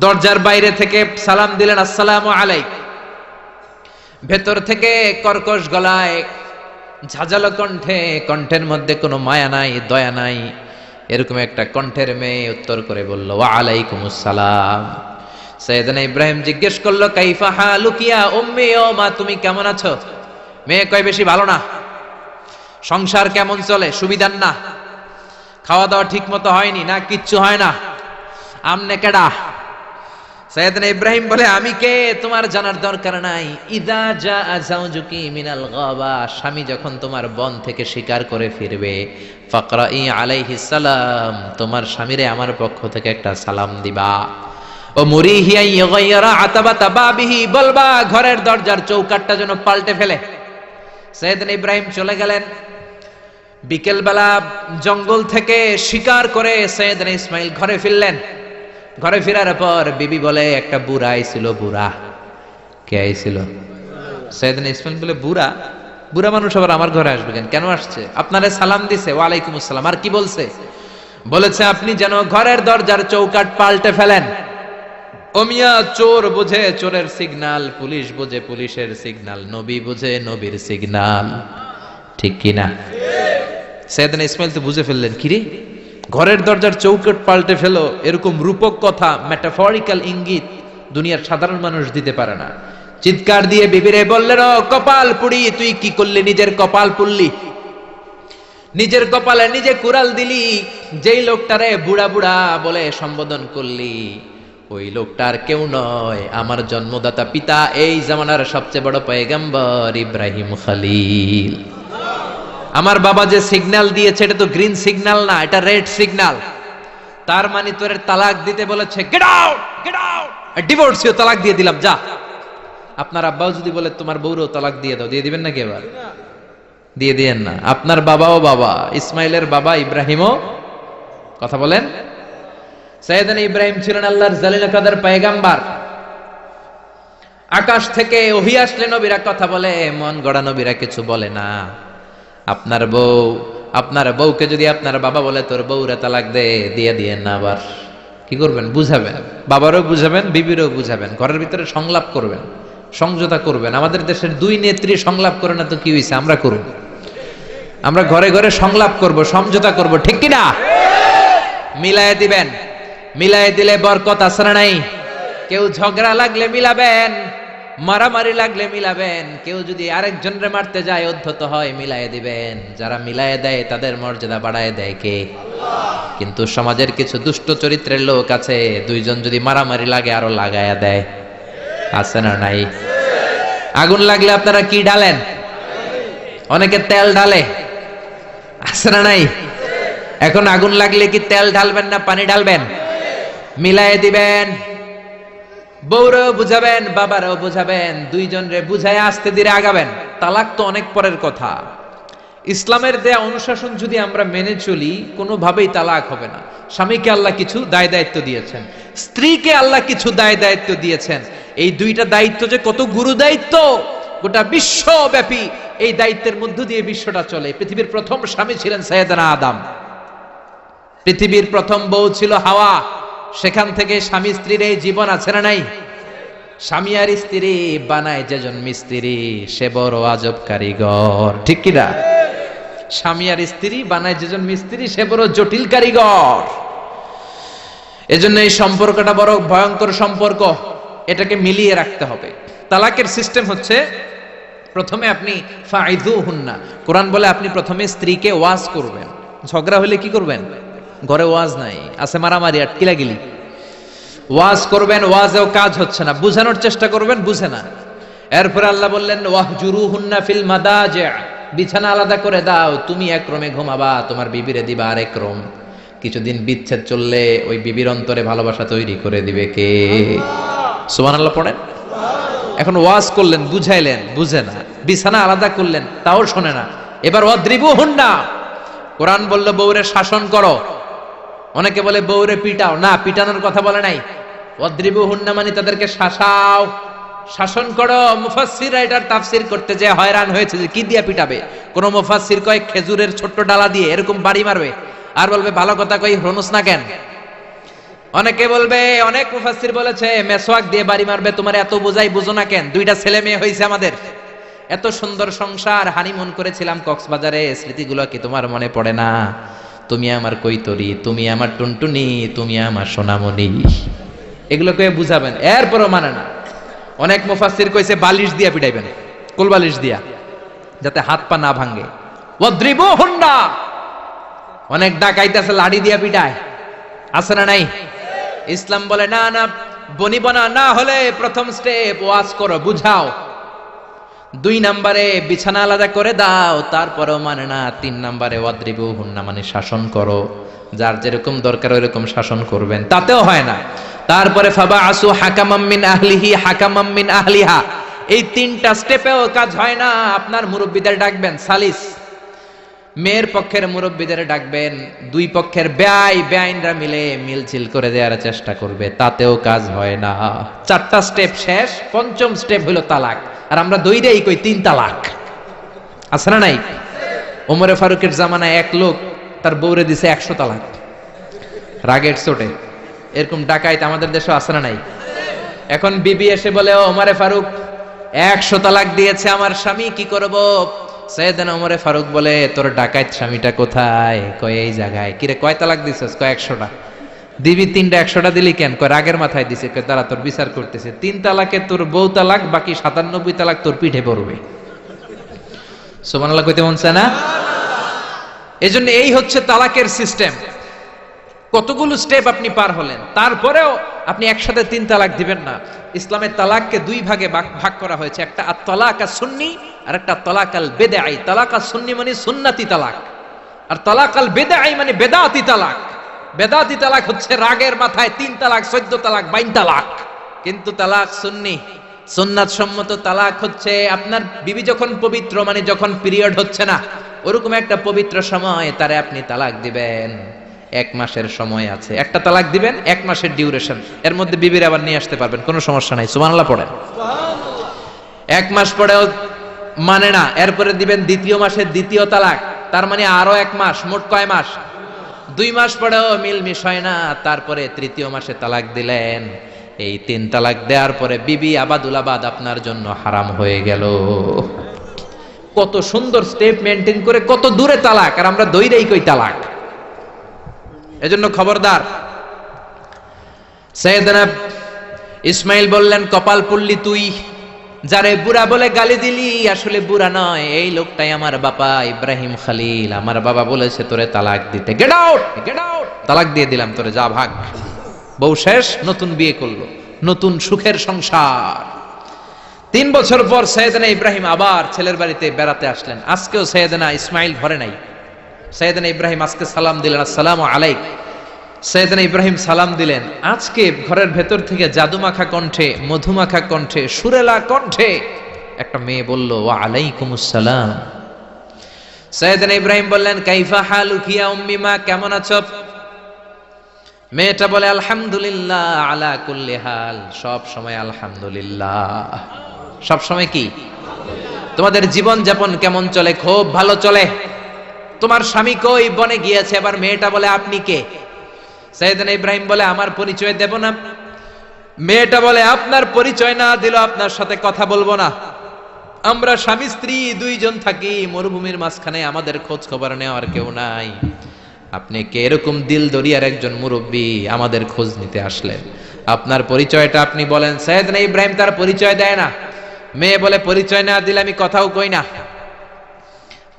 দরজার বাইরে থেকে সালাম দিলেন, আসসালামু আলাইকুম। ভেতর থেকে কর্কশ গলায়, ঝাঁঝালো কণ্ঠে, কণ্ঠের মধ্যে কোনো মায়া নাই, দয়া নাই, এরকম একটা কণ্ঠের মেয়ে উত্তর করে বলল, ওয়া আলাইকুমুস সালাম। সাইয়েদনা ইব্রাহিম জিজ্ঞেস করলো, কাইফা হালুকি ইয়া উম্মি, ও মা তুমি কেমন আছো? মেয়ে কয়, বেশি ভালো না। সংসার কেমন চলে? সুবিধার না। খাওয়া দাওয়া ঠিক মতো হয়নি না, কিচ্ছু হয় না। আমনে কেডা? সাইয়েদনা ইব্রাহিম বলে, আমি কে তোমার জানার দরকার নাই। ইদা জাআ যাওজুকি মিনাল গাবা, স্বামী যখন তোমার বন থেকে শিকার করে ফিরবে, ফাকরাই আলাইহিস সালাম, তোমার স্বামীরে আমার পক্ষ থেকে একটা সালাম দিবা। ও মুরিহি আন ইয়াগায়্যারা আতাবাতা বাবিহি, বলবা ঘরের দরজার চৌকাঠটা যেন পাল্টে ফেলে। সাইয়েদনা ইব্রাহিম চলে গেলেন। বিকেল বেলা জঙ্গল থেকে শিকার করে সাইয়েদনা ইসমাইল ঘরে ফিরলেন। ঘরে ফেরার পর বিবি বলে, একটা বুড়া আইছিল। বুড়া? কে আইছিল? সাইয়েদনা ইসমাইল বলে, বুড়া? বুড়া মানুষ আবার আমার ঘরে আসবে কেন? কেন আসছে? আপনারে সালাম দিছে। ওয়া আলাইকুমুস সালাম। আর কি বলছে? বলেছে আপনি যেন ঘরের দরজার চৌকাঠ পাল্টে ফেলেন। ওমিয়া, চোর বোঝে চোরের সিগন্যাল, পুলিশ বোঝে পুলিশের সিগন্যাল, নবী বোঝে নবীর সিগন্যাল। ঠিক কিনা? সাইয়েদনা ইসমাইল তো বুঝে ফেললেন, কিরে ঘরের দরজার চৌকাঠ পাল্টে ফেলো, এরকম রূপক কথা, মেটাফরিক্যাল ইঙ্গিত দুনিয়ার সাধারণ মানুষ দিতে পারে না। চিৎকার দিয়ে বিবিরে বললেন, ও কপাল পুড়ি, তুই কি করলি? নিজের কপাল পুড়লি, নিজের কপালে নিজে কুড়াল দিলি। যেই লোকটারে বুড়া বুড়া বলে সম্বোধন করলি, ওই লোকটার কেউ নয়, আমার জন্মদাতা পিতা, এই জামানার সবচেয়ে বড় পয়গম্বর ইব্রাহিম খলিল। আমার বাবা যে সিগন্যাল দিয়েছে এটা তো গ্রিন সিগন্যাল না, এটা রেড সিগন্যাল। তার মানে তোর তালাক দিতে বলেছে, গেট আউট, গেট আউট, ডিভোর্সিও তালাক দিয়ে দিলাম, যা। আপনার আব্বাও যদি বলে তোমার বউরও তালাক দিয়ে দাও, দিয়ে দিবেন নাকি? এবার দিয়ে দিয়েন না। আপনার বাবাও বাবা, ইসমাইলের বাবা ইব্রাহিমও, কথা বলেন। সাইয়েদনা ইব্রাহিম ছিলেন আল্লাহর জালিল কাদের পয়গম্বর। আকাশ থেকে ওহী আসলে নবীরা কথা বলে, মন গড়া নবীরা কিছু বলে না। আপনার বউ, আপনার বউকে যদি আপনার বাবা বলে তোর বউরে তালাক দে, দিয়ে দিয়েন না। আবার কি করবেন? বুঝাবেন, বাবারও বুঝাবেন, বিবিরও বুঝাবেন, ঘরের ভিতরে সংলাপ করবেন, সমঝোতা করবেন। আমাদের দেশের দুই নেত্রী সংলাপ করে না তো কি হয়েছে? আমরা করব, আমরা ঘরে ঘরে সংলাপ করব, সমঝোতা করব, ঠিক কিনা? মিলায়ে দিবেন, মিলায়ে দিলে বরকত আছে না নাই? কেউ ঝগড়া লাগলে মিলাবেন, মারামারি লাগলে মিলাবেন। কেউ যদি আরেকজনরে মারতে যায়, উদ্ধত হয়, মিলায়ে দিবেন। যারা মিলায়ে দেয় তাদের মর্যাদা বাড়ায় দেয় কে? আল্লাহ। কিন্তু সমাজের কিছু দুষ্ট চরিত্রের লোক আছে, দুইজন যদি মারামারি লাগে আরো লাগায়া দেয়, আছে না নাই? আগুন লাগলে আপনারা কি ঢালেন? অনেকে তেল ঢালে, আছে না নাই? এখন আগুন লাগলে কি তেল ঢালবেন না পানি ঢালবেন? মিলায়ে দিবেন। বউরেও বুঝাবেন, বাবারও বুঝাবেন, দুইজনরে বুঝায় আস্তে ধীরে আগাবেন। তালাক তো অনেক পরের কথা। ইসলামের দেয়া অনুশাসন যদি আমরা মেনে চলি, কোনোভাবেই তালাক হবে না। স্বামীকে আল্লাহ কিছু দায় দায়িত্ব দিয়েছেন, স্ত্রীকে আল্লাহ কিছু দায় দায়িত্ব দিয়েছেন। এই দুইটা দায়িত্ব যে কত গুরু দায়িত্ব, গোটা বিশ্বব্যাপী এই দায়িত্বের মধ্য দিয়ে বিশ্বটা চলে। পৃথিবীর প্রথম স্বামী ছিলেন সাইয়েদনা আদম, পৃথিবীর প্রথম বউ ছিল হাওয়া। সেখান থেকে স্বামী স্ত্রীর এই জীবন আছে না নাই? স্বামী আর স্ত্রী বানায় যেজন মিস্ত্রি, সে বড় আজব কারিগর, ঠিক কিনা? স্বামী আর স্ত্রী বানায় যেজন মিস্ত্রি, সে বড় জটিল কারিগর। এজন্য এই সম্পর্কটা বড় ভয়ঙ্কর সম্পর্ক, এটাকে মিলিয়ে রাখতে হবে। তালাকের সিস্টেম হচ্ছে, প্রথমে আপনি ফাইযুহুন্না, কোরআন বলে আপনি প্রথমে স্ত্রীকে ওয়াজ করবেন। ঝগড়া হলে কি করবেন? ঘরে ওয়াজ নাই, আছে মারামারি আর কিলাগিলি। ওয়াজ করবেন, ওয়াজেও কাজ হচ্ছে না, বুঝানোর চেষ্টা করবেন, বুঝে না। এরপর আল্লাহ বললেন ওয়াহজুরুহুন্না ফিল মাদাজি', বিছানা আলাদা করে দাও, তুমি এক রুমে ঘুমাবা, তোমার বিবিরে দিবা আরেক রুম। কিছুদিন বিচ্ছেদ চললে ওই বিবির অন্তরে ভালোবাসা তৈরি করে দিবে কে? সুবহানাল্লাহ পড়েন। এখন ওয়াজ করলেন, বুঝাইলেন, বুঝে না। বিছানা আলাদা করলেন, তাও শোনে না। এবার ওয়াদ্রিবুহুন্না, কোরআন বলল বউরে শাসন করো। অনেকে বলে বউরে পিটাও, না, পিটানোর কথা বলে নাই। ওয়াদ্রিবুহুন্না মানে তাদেরকে শাসাও, শাসন করো। মুফাসসিররা এটার তাফসীর করতে যে হয়রান হয়েছে যে কি দিয়া পিটাবে। কোন মুফাসসির কয় খেজুরের ছোট্ট ডালা দিয়ে এরকম বাড়ি মারবে, আর বলবে ভালো কথা কই হনুস না কেন। অনেকে বলবে, অনেক মুফাসসির বলেছে মেসওয়াক দিয়ে বাড়ি মারবে, তোমার এত বোঝাই বুঝো না কেন? দুইটা ছেলে মেয়ে হয়েছে আমাদের, এত সুন্দর সংসার, হানিমুন করেছিলাম কক্সবাজারে, স্মৃতিগুলো কি তোমার মনে পড়ে না? তুমি আমার কৈতরি, তুমি আমার টুনটুনি, তুমি আমার সোনামণি, এগুলোকে বুঝাবেন। এরপরও মানে না। অনেক মুফাসসির কইছে বালিশ দিয়া পিটাইবেন, কোল বালিশ দিয়া, যাতে হাত পা না ভাঙে। ওয়াদ্রিবুহুন্না, অনেক ডাকাইত আছে লাঠি দিয়া পিটায়, আছে না নাই? ইসলাম বলে না না, বনিবনা না হলে প্রথম স্টেপ ওয়াজ করো, বুঝাও। 2 নম্বরে বিছানা আলাদা করে দাও, তারপরেও মানে না। 3 নম্বরে ওয়াদ্রিবুহুন্না মানে শাসন করো, যার যেরকম দরকার ওইরকম শাসন করবেন, তাতেও হয় না। তারপরে ফাবাআসু হাকামাম মিন আহলিহি হাকামাম মিন আহলিহা, এই 3টা স্টেপেও কাজ হয় না। আপনার মুরব্বিদের ডাকবেন, সালিস, মেয়ের পক্ষের মুরব্বিদের ডাকবেন, 2 পক্ষের বেআইনরা মিলে মিলছিল করে দেওয়ার চেষ্টা করবে, তাতেও কাজ হয় না। 4টা স্টেপ শেষ, 5ম স্টেপ হলো তালাক। আর আমরা দইরেই কই 3 তালাক, আছে না নাই? ওমরে ফারুকের জামানায় এক লোক তার বউরে দিছে 100 তালাক, রাগের চোটে। এরকম ডাকাইত আমাদের দেশে আছে না নাই? এখন বিবি এসে বলে, ও ওমরে ফারুক 100 তালাক দিয়েছে আমার স্বামী, কি করব? সাইয়েদনা ওমরে ফারুক বলে, তোর ডাকাইত স্বামীটা কোথায়? কয় এই জায়গায়। কিরে কয় তালাক দিছিস? কয় 100টা। দিবি 3টা, 100টা দিলি কেন? কয় রাগের মাথায় দিছে। কয় তারা তোর বিচার করতেছে, 3 তালাকে তোর বউ তালাক, বাকি 97 তালাক তোর পিঠে পড়বে। সুবহানাল্লাহ কইতে মন চায় না? এজন্য এই হচ্ছে তালাকের সিস্টেম। কতগুলো স্টেপ আপনি পার হলেন, তারপরেও আপনি একসাথে 3 তালাক দিবেন না। ইসলামের তালাককে 2 ভাগে ভাগ করা হয়েছে, একটা আত-তালাক আস-সুন্নি আর একটা তালাক আল বিদআই। তালাক আস-সুন্নি মানে সুন্নতি তালাক, আর তালাক আল বিদআই মানে বেদাতি তালাক। বেদাতি তালাক হচ্ছে রাগের মাথায় 3 তালাক, 14 তালাক, 22 তালাক। কিন্তু তালাক সুন্নি, সুন্নাত সম্মত তালাক হচ্ছে আপনার বিবি যখন পবিত্র, মানে যখন পিরিয়ড হচ্ছে না, ওরকম একটা পবিত্র সময় তারে আপনি তালাক দিবেন। 1 মাসের সময় আছে, একটা তালাক দিবেন, 1 মাসের ডিউরেশন, এর মধ্যে বিবির আবার নিয়ে আসতে পারবেন, কোনো সমস্যা নাই। সুবহানাল্লাহ পড়েন। 1 মাস পরেও মানে না, এরপরে দিবেন 2য় মাসের 2য় তালাক, তার মানে আরো 1 মাস, মোট কয় মাস? 2 মাস পরেও মিলমিশ হয় না, তারপরে 3য় মাসে তালাক দিলেন। এই 3 তালাক দেওয়ার পরে বিবি আবাদুল আবাদ আপনার জন্য হারাম হয়ে গেল। কত সুন্দর স্টেপ মেনটেন করে কত দূরে তালাক, আর আমরা দইরেই কই তালাক। এজন্য খবরদার। সাইয়েদনা ইসমাইল বললেন, কপাল পুল্লি তুই, যারে বুড়া বলে গালি দিলি আসলে বুড়া নয়, এই লোকটাই আমার বাবা ইব্রাহিম খলিল। আমার বাবা বলেছে তোরে তালাক দিতে, গেট আউট, গেট আউট, তালাক দিয়ে দিলাম তোরে, যা ভাগ। বউ শেষ, নতুন বিয়ে করলো, নতুন সুখের সংসার। 3 বছর পর সাইয়েদনা ইব্রাহিম আবার ছেলের বাড়িতে বেড়াতে আসলেন। আজকেও সাইয়েদনা ইসমাইল ঘরে নাই। সাইয়েদনা ইব্রাহিম আজকে সালাম দিলেন, আসসালামু আলাইক। সাইয়েদনা ইব্রাহিম সালাম দিলেন। আজকে ঘরের ভেতর থেকে জাদুমাখা কণ্ঠে, মধুমাখা কণ্ঠে, সুরেলা কণ্ঠে একটা মেয়ে বলল, ওয়া আলাইকুমুস সালাম। সাইয়েদনা ইব্রাহিম বললেন, কাইফা হালুকি ইয়া উম্মি, মা কেমন আছো? মেয়েটা বলে, আলহামদুলিল্লাহ আলা কুল্লি হাল, সব সময় আলহামদুলিল্লাহ। সব সময় কি? তোমাদের জীবন যাপন কেমন চলে? খুব ভালো চলে। তোমার স্বামী কই? বনে গিয়েছে। এবার মেয়েটা বলে, আপনি কে? সাইয়েদনা ইব্রাহিম বলে, আমার পরিচয় দেব না। মেয়েটা বলে, আপনার পরিচয় না দিল আপনার সাথে কথা বলবো না। আমরা স্বামী স্ত্রী দুইজন থাকি মরুভূমির মাঝখানে, আমাদের খোঁজ খবর নেওয়ার কেউ নাই। আপনি কে? এরকম দিল দরিয়ার একজন মুরব্বী আমাদের খোঁজ নিতে আসলেন, আপনার পরিচয়টা আপনি বলেন। সাইয়েদনা ইব্রাহিম তার পরিচয় দেয় না। মেয়ে বলে, পরিচয় না দিলে আমি কথাও কই না।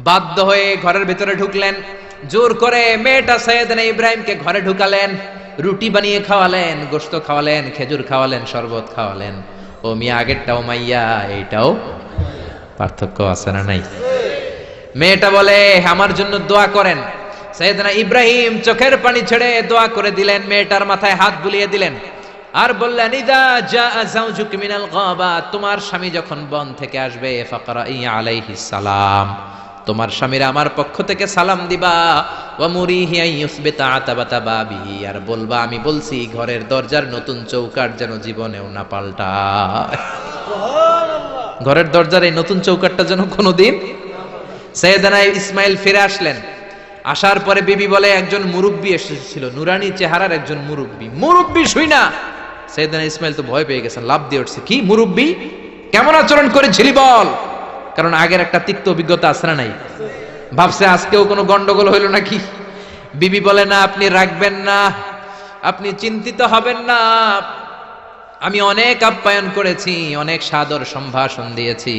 বাধ্য হয়ে ঘরের ভিতরে ঢুকলেন। জোর করে মেয়েটা সাইয়েদনা ইব্রাহিমকে ঘরে ঢুকালেন, রুটি বানিয়ে খাওয়ালেন, গোশত খাওয়ালেন, খেজুর খাওয়ালেন, শরবত খাওয়ালেন। ও মিয়া, আগেরটাও মাইয়া, এইটাও পার্থক্য আছে না নাই? মেয়েটা বলে, আমার জন্য দোয়া করেন। সাইয়েদনা ইব্রাহিম চোখের পানি ছেড়ে দোয়া করে দিলেন, মেয়েটার মাথায় হাত বুলিয়ে দিলেন, আর বললেন, ইদা জাআ যাওজুক মিনাল গাবা, তোমার স্বামী যখন বন থেকে আসবে, ফাকরাই আলাইহিস সালাম, তোমার স্বামীর আমার পক্ষ থেকে সালাম দিবা। ওয়া মুরিহি আইয়ুসবিতা আতাবাতা বাবিহি, আর বলবা আমি বলছি ঘরের দরজার নতুন চৌকাঠ যেন জীবনেও না পাল্টায়। ঘরের দরজার এই নতুন চৌকাঠটা যেন কোনোদিন। সাইয়েদনা ইসমাইল ফিরে আসলেন। আসার পরে বিবি বলে, একজন মুরব্বী এসেছিল, নুরানি চেহারার একজন মুরব্বী। মুরব্বী শুই না সাইয়েদনা ইসমাইল তো ভয় পেয়ে গেছেন, লাফ দিয়ে উঠছে, কি মুরব্বী? কেমন আচরণ করেছিলি বল? কারণ আগের একটা তিক্ত অভিজ্ঞতা আছে না নাই? ভাবছে আজকেও কোনো গন্ডগোল হইল নাকি। বিবি বলে, না, আপনি রাখবেন না, আপনি চিন্তিত হবেন না, আমি অনেক আপ্যায়ন করেছি, অনেক সাদর সম্ভাষণ দিয়েছি।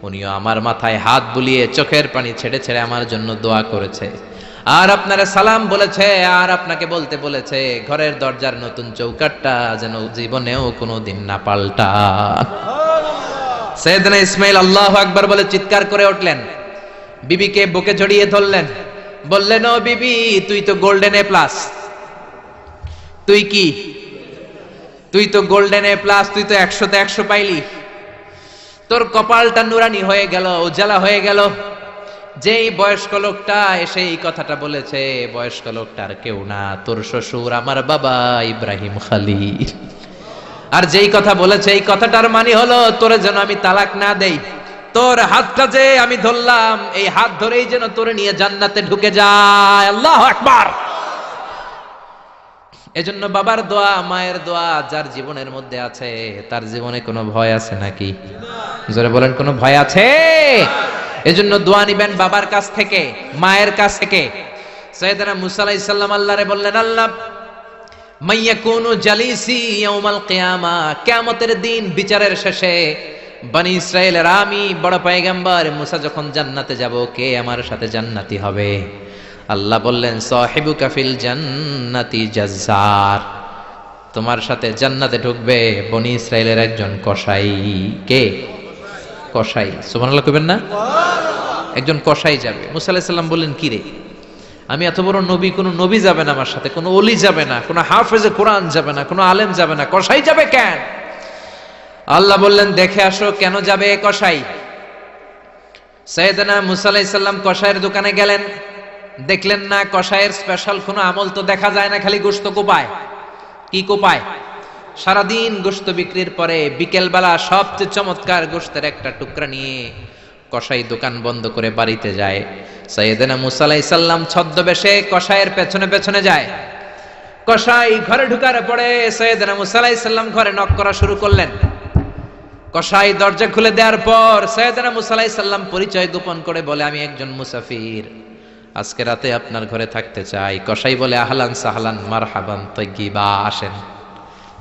উনিও আমার মাথায় হাত বুলিয়ে চোখের পানি ছেড়ে ছেড়ে আমার জন্য দোয়া করেছে, আর আপনারা সালাম বলেছে, আর আপনাকে বলতে বলেছে ঘরের দরজার নতুন চৌকাঠটা যেন জীবনেও কোনোদিন না পাল্টা। সাইয়েদনা ইসমাইল আল্লাহু আকবার বলে চিৎকার করে উঠলেন, বিবিকে বুকে জড়িয়ে ধরলেন, বললেন, ও বিবি, তুই তো গোল্ডেন এ প্লাস। তুই কি? তুই তো গোল্ডেন এ প্লাস, তুই তো 100তে 100 পাইলি। তোর কপালটা নুরানি হয়ে গেল, উজালা হয়ে গেল। যেই বয়স্ক লোকটা এসে এই কথাটা বলেছে, বয়স্ক লোকটার কেউ না, তোর শ্বশুর, আমার বাবা ইব্রাহিম খালিল। আর যেই কথা বলেছে, এই কথাটার মানে হলো তোরে যেন আমি তালাক না দেই, তোর হাতটা যে আমি ধরলাম, এই হাত ধরেই যেন তোরে নিয়ে জান্নাতে ঢুকে যায়। আল্লাহু আকবার। এজন্য বাবার দোয়া, মায়ের দোয়া যার জীবনের মধ্যে আছে, তার জীবনে কোনো ভয় আছে নাকি? জোরে বলেন, কোনো ভয় আছে? এজন্য দোয়া নিবেন বাবার কাছ থেকে, মায়ের কাছ থেকে। সাইয়েদনা মুসা আলাইহিস সালাম আল্লাহরে বললেন, আল্লাহ, মাইয়াকুনু জালিসি ইয়াউমাল কিয়ামা, কিয়ামতের দিন বিচারের শেষে বনি ইসরাইলের আমি বড় পয়গম্বর মুসা যখন জান্নাতে যাব, কে আমার সাথে জান্নাতি হবে? আল্লাহ বললেন, সাহিবুকা ফিল জান্নাতি জাজ্জার, তোমার সাথে জান্নাতে ঢুকবে বনি ইসরাইলের একজন কসাই। কে? কসাই। সুবহানাল্লাহ কইবেন না? একজন কসাই যাবে। মুসা আলাইহিস সালাম বললেন, কি রে, আমি এত বড় নবী, কোনো নবী যাবে না আমার সাথে, কোনো ওলি যাবে না, কোনো হাফেজে কোরআন যাবে না, কোনো আলেম যাবে না, কসাই যাবে কেন? আল্লাহ বললেন, দেখে আসো কেন যাবে কসাই। সাইয়েদনা মুসা আলাইহিস সালাম কসাইয়ের দোকানে গেলেন, দেখলেন না কসাইয়ের স্পেশাল কোনো আমল তো দেখা যায় না, খালি গোশত কোপায়। কি কোপায়? সারাদিন গোশত বিক্রির পরে বিকেল বেলা সবচেয়ে চমৎকার গোশতের একটা টুকরা নিয়ে কসাই দোকান বন্ধ করে বাড়িতে যায়। সাইয়েদনা মুসা আলাইহিস সালাম ছদ্মবেশে কসাইয়ের পেছনে পেছনে যায়। কসাই ঘরে ঢুকার পরে সাইয়েদনা মুসা আলাইহিস সালাম ঘরে নক করা শুরু করলেন। কসাই দরজা খুলে দেওয়ার পর সাইয়েদনা মুসা আলাইহিস সালাম পরিচয় গোপন করে বলে, আমি একজন মুসাফির, আজকে রাতে আপনার ঘরে থাকতে চাই। কসাই বলে, আহলান সাহলান মারহাবান তাইয়্যিবা, আসেন,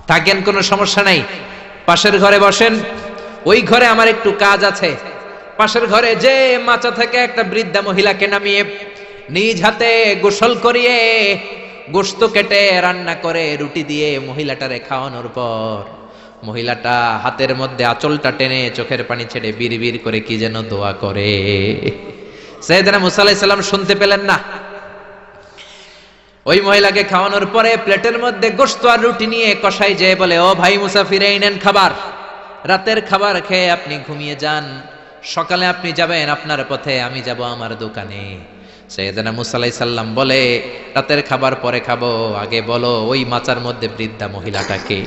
থাকেন, কোনো সমস্যা নাই, পাশের ঘরে বসেন, ওই ঘরে আমার একটু কাজ আছে। পাশের ঘরে যে মাচা থেকে একটা বৃদ্ধা মহিলাকে নামিয়ে নিজ হাতে গোসল করিয়ে গোশত কেটে রান্না করে রুটি দিয়ে মহিলাটারে খাওয়ানোর পর মহিলাটা হাতের মধ্যে আঁচলটা টেনে চোখের পানি ছেড়ে বিড়বিড় করে কি যেন দোয়া করে। সাইয়েদনা মুসা আলাইহিস সালাম শুনতে পেলেন না। ওই মহিলাকে খাওয়ানোর পরে প্লেটের মধ্যে গোশত আর রুটি নিয়ে কসাই যেয়ে বলে, ও ভাই মুসাফির, এই নেন খাবার। রাতের খাবার খেয়ে আপনি ঘুমিয়ে যান, সকালে আপনি যাবেন আপনার পথে, আমি যাব আমার দোকানে। সাইয়েদনা মুসা আলাইহিস সালাম বলে, রাতের খাবার পরে খাবো, আগে বলো ওই মাচার মধ্যে বৃদ্ধা মহিলাটাকে।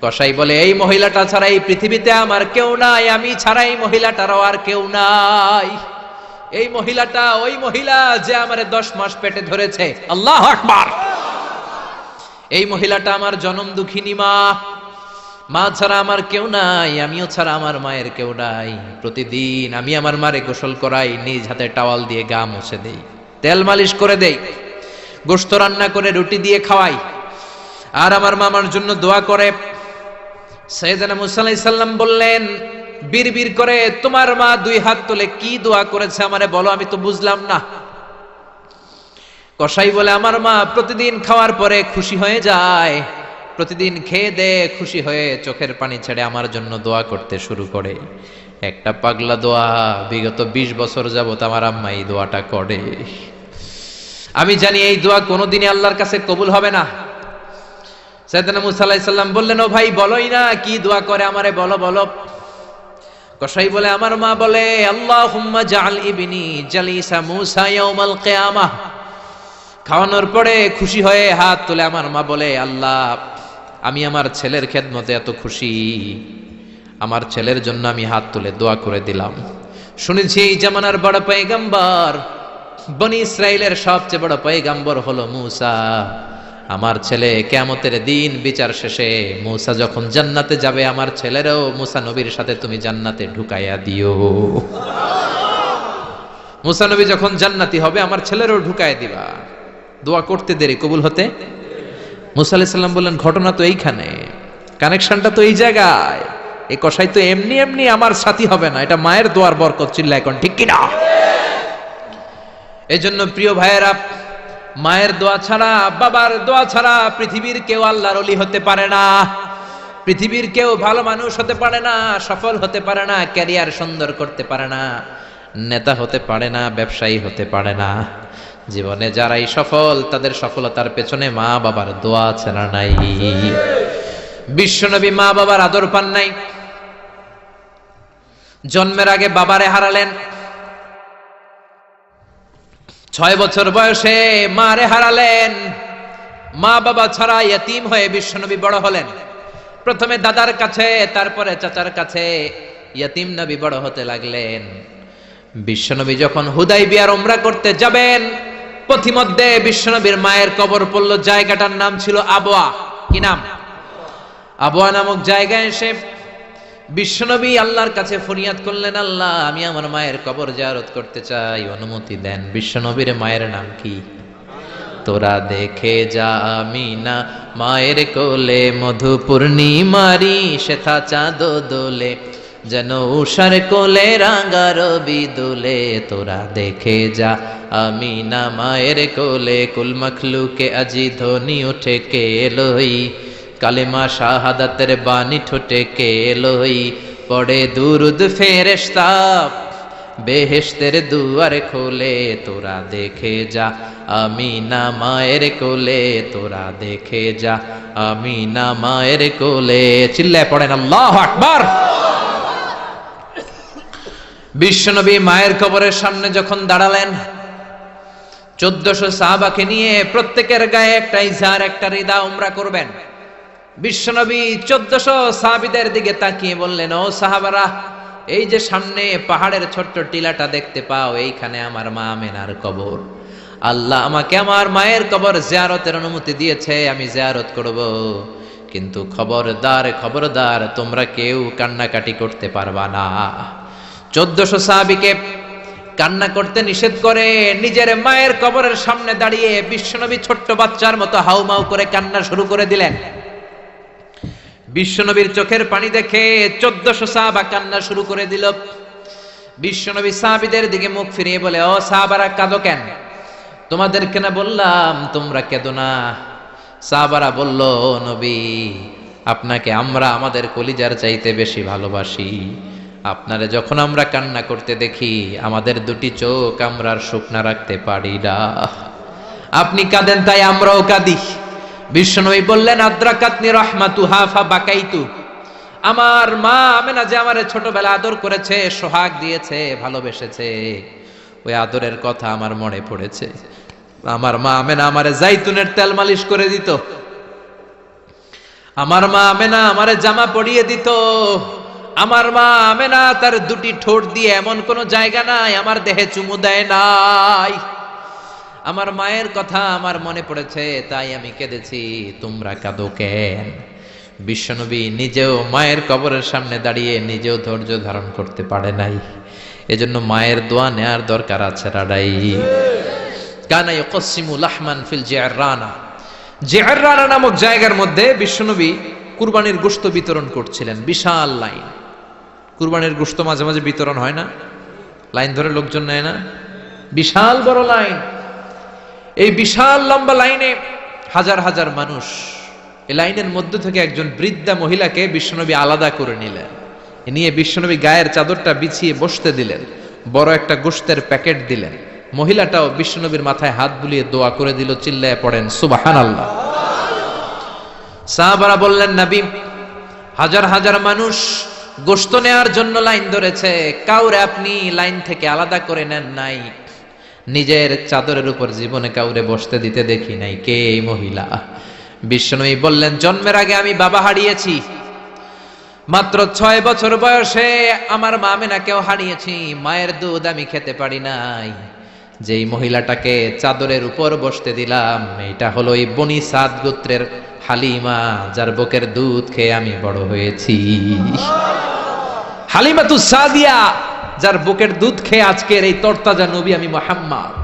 কসাই বলে, এই মহিলাটা ছাড়া এই পৃথিবীতে আমার কেউ নাই, আমি ছাড়া এই মহিলাটারও আর কেউ নাই। এই মহিলাটা ওই মহিলা যে আমারে 10 মাস পেটে ধরেছে। আল্লাহু আকবার। এই মহিলাটা আমার জনম দুঃখিনী মা, মা ছাড়া আমার কেউ নাই, আমিও ছাড়া আমার মায়ের কেউ নাই। প্রতিদিন আমি আমার মারে গোসল করাই, নিজ হাতে টাওয়াল দিয়ে গা মুছে দেই, তেল মালিশ করে দেই, গোশত রান্না করে রুটি দিয়ে খাওয়াই, আর আমার মামার জন্য দোয়া করে। সাইয়েদনা মুসা আলাইহিস সালাম বললেন, বিড়বিড় করে তোমার মা 2 হাত তুলে কি দোয়া করেছে আমারে বলো, আমি তো বুঝলাম না। কসাই বলে, আমার মা প্রতিদিন খাওয়ার পরে খুশি হয়ে যায়, প্রতিদিন খেয়ে দে খুশি হয়ে চোখের পানি ছেড়ে আমার জন্য দোয়া করতে শুরু করে। একটা পাগলা দোয়া, বিগত 20 বছর যাবত আমার আম্মা এই দোয়াটা করে। আমি জানি এই দোয়া কোনোদিনই আল্লাহর কাছে কবুল হবে না। সাইয়েদনা মুসা আলাইহিস সালাম বললেন, ও ভাই বলোই না কি দোয়া করে, আমারে বলো বলো। কসাই বলে, আমার মা বলে, আল্লাহুম্মা জাআল ইবনি জালিসা মুসা ইয়াউমাল কিয়ামাহ। খাওয়ানোর পরে খুশি হয়ে হাত তুলে আমার মা বলে, আল্লাহ আমি আমার ছেলের খেদমতে এত খুশি, আমার ছেলের জন্য আমি হাত তুলে দোয়া করে দিলাম। শুনেছি এই জামানার বড় পয়গম্বর, বনি ইসরাইলের সবচেয়ে বড় পয়গম্বর হলো মুসা। আমার ছেলে কিয়ামতের দিন বিচার শেষে মুসা যখন জান্নাতে যাবে, আমার ছেলেরও মুসা নবীর সাথে তুমি জান্নাতে ঢুকাইয়া দিও। মুসা নবী যখন জান্নাতি হবে, আমার ছেলেরও ঢুকাইয়া দিবা। দোয়া করতে দেরি, কবুল হতে। মুসা আলাইহিস সালাম বললেন, ঘটনা তো এইখানে, কানেকশনটা তো এই জায়গায়। এই কসাই তো এমনি এমনি আমার সাথী হবে না, এটা মায়ের দোয়ার বরকত। চিল্লা এখন ঠিক কিনা? এজন্য প্রিয় ভাইয়েরা, মায়ের দোয়া ছাড়া, বাবার দোয়া ছাড়া পৃথিবীর কেউ আল্লাহর ওলি হতে পারে না, পৃথিবীর কেউ ভালো মানুষ হতে পারে না, সফল হতে পারে না, ক্যারিয়ার সুন্দর করতে পারে না, নেতা হতে পারে না, ব্যবসায়ী হতে পারে না। জীবনে যারাই সফল, তাদের সফলতার পেছনে মা বাবার দোয়া ছাড়া নাই। বিশ্বনবী মা বাবার আদর পান নাই, জন্মের আগে বাবারে হারালেন, 6 বছর বয়সে মারে হারালেন। মা বাবা ছাড়া ইয়তীম হয়ে বিশ্বনবী বড় হলেন। প্রথমে দাদার কাছে, তারপরে চাচার কাছে ইয়তীম নবী বড় হতে লাগলেন। বিশ্বনবী যখন হুদাইবিয়ার উমরা করতে যাবেন, পথিমধ্যে বিশ্বনবীর মায়ের কবর পড়ল। জায়গাটার নাম ছিল আবওয়া। কি নাম? আবওয়া নামক জায়গায় এসে বিশ্বনবী আল্লাহর কাছে ফরিয়াদ করলেন, আল্লাহ আমি আমার মায়ের কবর জিয়ারত করতে চাই, অনুমতি দেন। বিশ্বনবীর মায়ের নাম কি? তোরা দেখে যা আমিনা মায়ের কোলে, মধু পূর্ণিমারি শেথা চাঁদ দোলে, যেন উষার কোলে রাঙা রবি দোলে। তোরা দেখে যা আমিনা মায়ের কোলে, কুল মখলুকে আজি ধ্বনি উঠে কে লই, কালেমা শাহাদাতের বাণী ঠোঁটে কে লই, পড়ে দুরুদ ফেরেশতা বেহেশতের দুয়ার খোলে। তোরা দেখে যা আমিনা মায়ের কোলে, তোরা দেখে যা আমিনা মায়ের কোলে। চিল্লায় পড়েন আল্লাহু আকবার। বিশ্বনবী মায়ের কবরের সামনে যখন দাঁড়ালেন, 1400 সাহাবাকে নিয়ে প্রত্যেকের গায়ে একটা ইজার, একটা রিদা উমরা করবেন। বিশ্বনবী 1400 সাহাবীদের দিকে তাকিয়ে বললেন, ও সাহাবারা, এই যে সামনে পাহাড়ের ছোট্ট টিলাটা দেখতে পাও, এইখানে আমার মা আমেনার কবর। আল্লাহ আমাকে আমার মায়ের কবর জিয়ারতের অনুমতি দিয়েছে, আমি জিয়ারত করব। কিন্তু খবরদার খবরদার, তোমরা কেউ কান্নাকাটি করতে পারবা না। 1400 সাহাবীকে কান্না করতে নিষেধ করে নিজের মায়ের কবরের সামনে দাঁড়িয়ে বিশ্বনবী ছোট্ট বাচ্চার মতো হাউমাউ করে কান্না শুরু করে দিলেন। বিশ্বনবীর চোখের পানি দেখে 1400 সাহাবা কান্না শুরু করে দিল। বিশ্বনবী সাহাবীদের দিকে মুখ ফিরিয়ে বলে, ও সাহাবারা কাঁদো কেন? তোমাদেরকে না বললাম তোমরা কেঁদো না? সাহাবারা বলল, ও নবী, আপনাকে আমরা আমাদের কলিজার চাইতে বেশি ভালোবাসি। আপনারে যখন আমরা কান্না করতে দেখি, আমাদের দুটি চোখ আমরা আর শুকনা রাখতে পারি না। আপনি কাঁদেন তাই আমরাও কাঁদি। বিশ্বনবী বললেন, আদ্রাকাতনি রাহমাতুহা ফা বাকাইতু, আমার মা আমেনা যে আমারে ছোটবেলা আদর করেছে, সোহাগ দিয়েছে, ভালোবেসেছে, ওই আদরের কথা আমার মনে পড়েছে। আমার মা আমেনা আমারে জাইতুনের তেল মালিশ করে দিত, আমার মা আমেনা আমারে জামা পরিয়ে দিত, আমার মা আমেনা তার দুটি ঠোঁট দিয়ে এমন কোন জায়গা নাই আমার দেহে চুমু দেয় নাই। আমার মায়ের কথা আমার মনে পড়েছে, তাই আমি কেঁদেছি। তোমরা কাঁদো কেন? বিশ্বনবী নিজেও মায়ের কবরের সামনে দাঁড়িয়ে নিজেও ধৈর্য ধারণ করতে পারে নাই, এজন্য মায়ের দোয়া নেয়ার দরকার আছে। রাডাই কানা ইয়াকসিমু লাহমান ফিল জিআররানা, জিআররানা নামক জায়গার মধ্যে বিশ্বনবী কুরবানির গোশত বিতরণ করছিলেন। বিশাল লাইন, কুরবানির গোশত মাঝে মাঝে বিতরণ হয় না, লাইন ধরে লোকজন নেয় না, বিশাল বড় লাইন। এই বিশাল লম্বা লাইনে হাজার হাজার মানুষ। এই লাইনের মধ্য থেকে একজন বৃদ্ধা মহিলাকে বিশ্বনবী আলাদা করে নিলেন, নিয়ে বিশ্বনবী গায়ের চাদরটা বিছিয়ে বসতে দিলেন, বড় একটা গোশতের প্যাকেট দিলেন। মহিলাটাও বিশ্বনবীর মাথায় হাত বুলিয়ে দোয়া করে দিল, চিল্লায় পড়েন সুবহানাল্লাহ। সাহাবারা বললেন, নবী, হাজার হাজার মানুষ গোশত নেয়ার জন্য লাইন ধরেছে, কাউরে আপনি লাইন থেকে আলাদা করে নেন নাই, নিজের চাদরের উপর জীবনে কাউরে বসতে দিতে দেখি নাই, কে এই মহিলা? বিশ্বনবী বললেন, জন্মের আগে আমি বাবা হারিয়েছি, মাত্র 6 বছর বয়সে আমার মা আমেনাকেও হারিয়েছি, মায়ের দুধ আমি খেতে পারি নাই। যেই মহিলাটাকে চাদরের উপর বসতে দিলাম, এটা হলো এই বনি সাদ গোত্রের হালিমা, যার বুকের দুধ খেয়ে আমি বড় হয়েছি। হালিমাতুস সাদিয়া, যার বুকের দুধ খেয়ে আজকের এই তরতাজা নবী আমি মুহাম্মদ।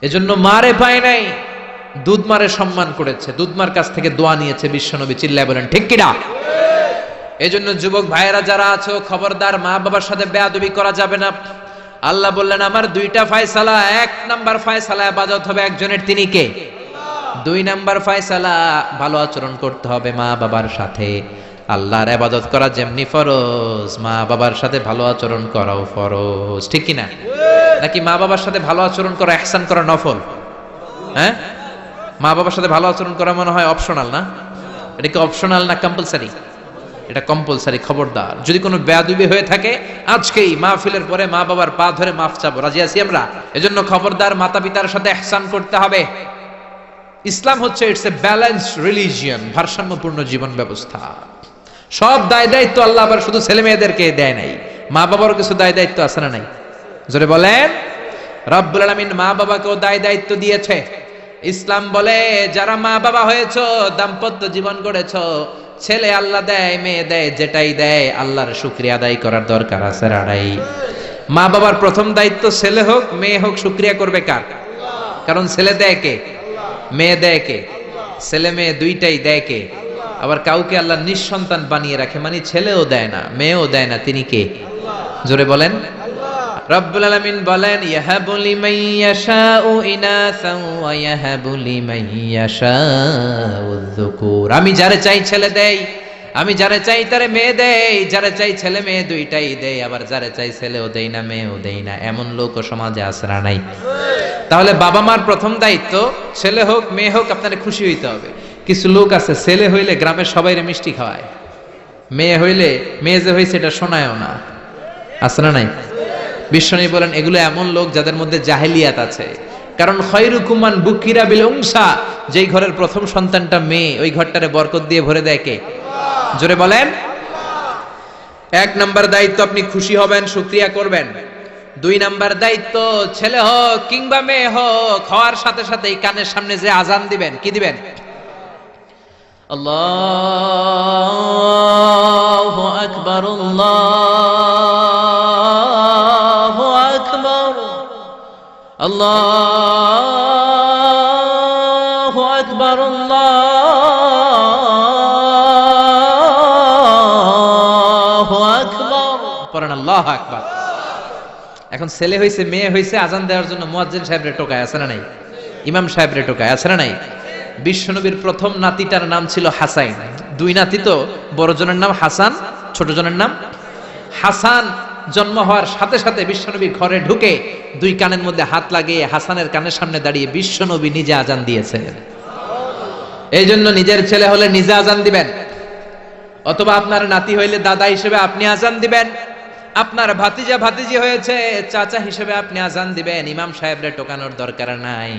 এজন্য মারে পায় নাই, দুধ মারে সম্মান করেছে, দুধ মার কাছ থেকে দোয়া নিয়েছে বিশ্বনবী। চিল্লায় বলেন ঠিক কিনা? এজন্য যুবক ভাইয়েরা যারা আছো, খবরদার, মা বাবার সাথে বেয়াদবি করা যাবে না। আল্লাহ বললেন, আমার 2টা ফয়সালা, 1 নাম্বার ফয়সালা ইবাদত হবে একজনের, তিনি কে? 2 নাম্বার ফয়সালা ভালো আচরণ করতে হবে মা বাবার সাথে। আল্লাহর ইবাদত করা যেমনি ফরজ, মা বাবার সাথে ভালো আচরণ করাও ফরজ, ঠিক কিনা? নাকি মা বাবার সাথে ভালো আচরণ করা, ইহসান করা নফল? হ্যাঁ, মা বাবার সাথে ভালো আচরণ করা মনে হয় অপশনাল না? এটা কি অপশনাল না কম্পালসারি? এটা কম্পালসারি। খবরদার, যদি কোনো বেয়াদবি হয়ে থাকে আজকেই মাহফিলের পরে মা বাবার পা ধরে মাফ চাবো, রাজি আছি আমরা? এজন্য খবরদার, মাতা পিতার সাথে ইহসান করতে হবে। ইসলাম হচ্ছে ইটস এ ব্যালেন্সড রিলিজিয়ন, ভারসাম্যপূর্ণ জীবন ব্যবস্থা। সব দায় দায়িত্ব আল্লাহ আবার শুধু ছেলে মেয়েদেরকে দেয় নাই, মা বাবারও কিছু দায় দায়িত্ব আছে না নাই? জোরে বলেন। রব্বুল আলামিন মা বাবাকেও দায় দায়িত্ব দিয়েছে। ইসলাম বলে, যারা মা বাবা হয়েছো, দাম্পত্য জীবন গড়েছো, ছেলে আল্লাহ দেয়, মেয়ে দেয়, যেটাই দেয় আল্লাহর শুকরিয়া আদায় করার দরকার আছে। রাড়াই মা বাবার প্রথম দায়িত্ব, ছেলে হোক মেয়ে হোক, শুকরিয়া করবে কার? কারণ ছেলে দেয় কে? মেয়ে দেয় কে? ছেলে মেয়ে দুইটাই দেয় কে? আবার কাউকে আল্লাহ নিঃসন্তান বানিয়ে রাখে, মানে ছেলেও দেয় না মেয়েও দেয় না, তিনি কে? জোরে বলেন। রব্বুল আলামিন বলেন, ইয়াহাবু লিমান ইয়াশাউ ইনাসান ওয়া ইয়াহাবু লিমান ইয়াশাউ যুকুর। আমি যারে চাই ছেলে দেই, আমি যারে চাই তারে মেয়ে দেই, যারে চাই ছেলে মেয়ে দুইটাই দেই, আবার যারে চাই ছেলেও দেই না মেয়েও দেই না। এমন লোক সমাজে আছে না নাই? তাহলে বাবা মার প্রথম দায়িত্ব, ছেলে হোক মেয়ে হোক আপনারে খুশি হইতে হবে। কিছু লোক আছে, ছেলে হইলে গ্রামের সবাইরে মিষ্টি খাওয়ায়, মেয়ে হইলে মেয়ে যে হইছে এটা শোনায়ও না, আছে না নাই? বিশ্বনবী বলেন, এগুলো এমন লোক যাদের মধ্যে জাহেলিয়াত আছে। কারণ খায়রুকুম মান বুকিরা বিল উনসা, যেই ঘরের প্রথম সন্তানটা মেয়ে, ওই ঘরটারে বরকত দিয়ে ভরে দেয় কে? জোরে বলেন। 1 নাম্বার দায়িত্ব, আপনি খুশি হবেন, শুকরিয়া করবেন। 2 নাম্বার দায়িত্ব, ছেলে হোক কিংবা মেয়ে হোক, হওয়ার সাথে সাথেই কানের সামনে যে আজান দিবেন, কি দিবেন? আল্লাহু আকবার, আল্লাহু আকবার, আল্লাহু আকবার, আল্লাহু আকবার, পড়েন আল্লাহু আকবার। এখন ছেলে হইছে মেয়ে হইছে, আজান দেওয়ার জন্য মুয়াজ্জিন সাহেবরে টোকায়, আছে না নাই? ইমাম সাহেবরে টোকায়, আছে না নাই? বিশ্বনবীর প্রথম নাতিটার নাম ছিল হাসাইন। 2 নাতি তো, বড় জনের নাম হাসান, ছোট জনের নাম হাসান। জন্ম হওয়ার সাথে সাথে বিশ্বনবীর ঘরে ঢুকে 2 কানের মধ্যে হাত লাগিয়ে হাসানের কানের সামনে দাঁড়িয়ে বিশ্বনবী নিজে আজান দিয়েছেন। এই জন্য নিজের ছেলে হলে নিজে আজান দিবেন। অথবা আপনার নাতি হইলে দাদা হিসেবে আপনি আজান দিবেন, আপনার ভাতিজা ভাতিজি হয়েছে চাচা হিসেবে আপনি আজান দিবেন। ইমাম সাহেবরে টোকানোর দরকার নাই।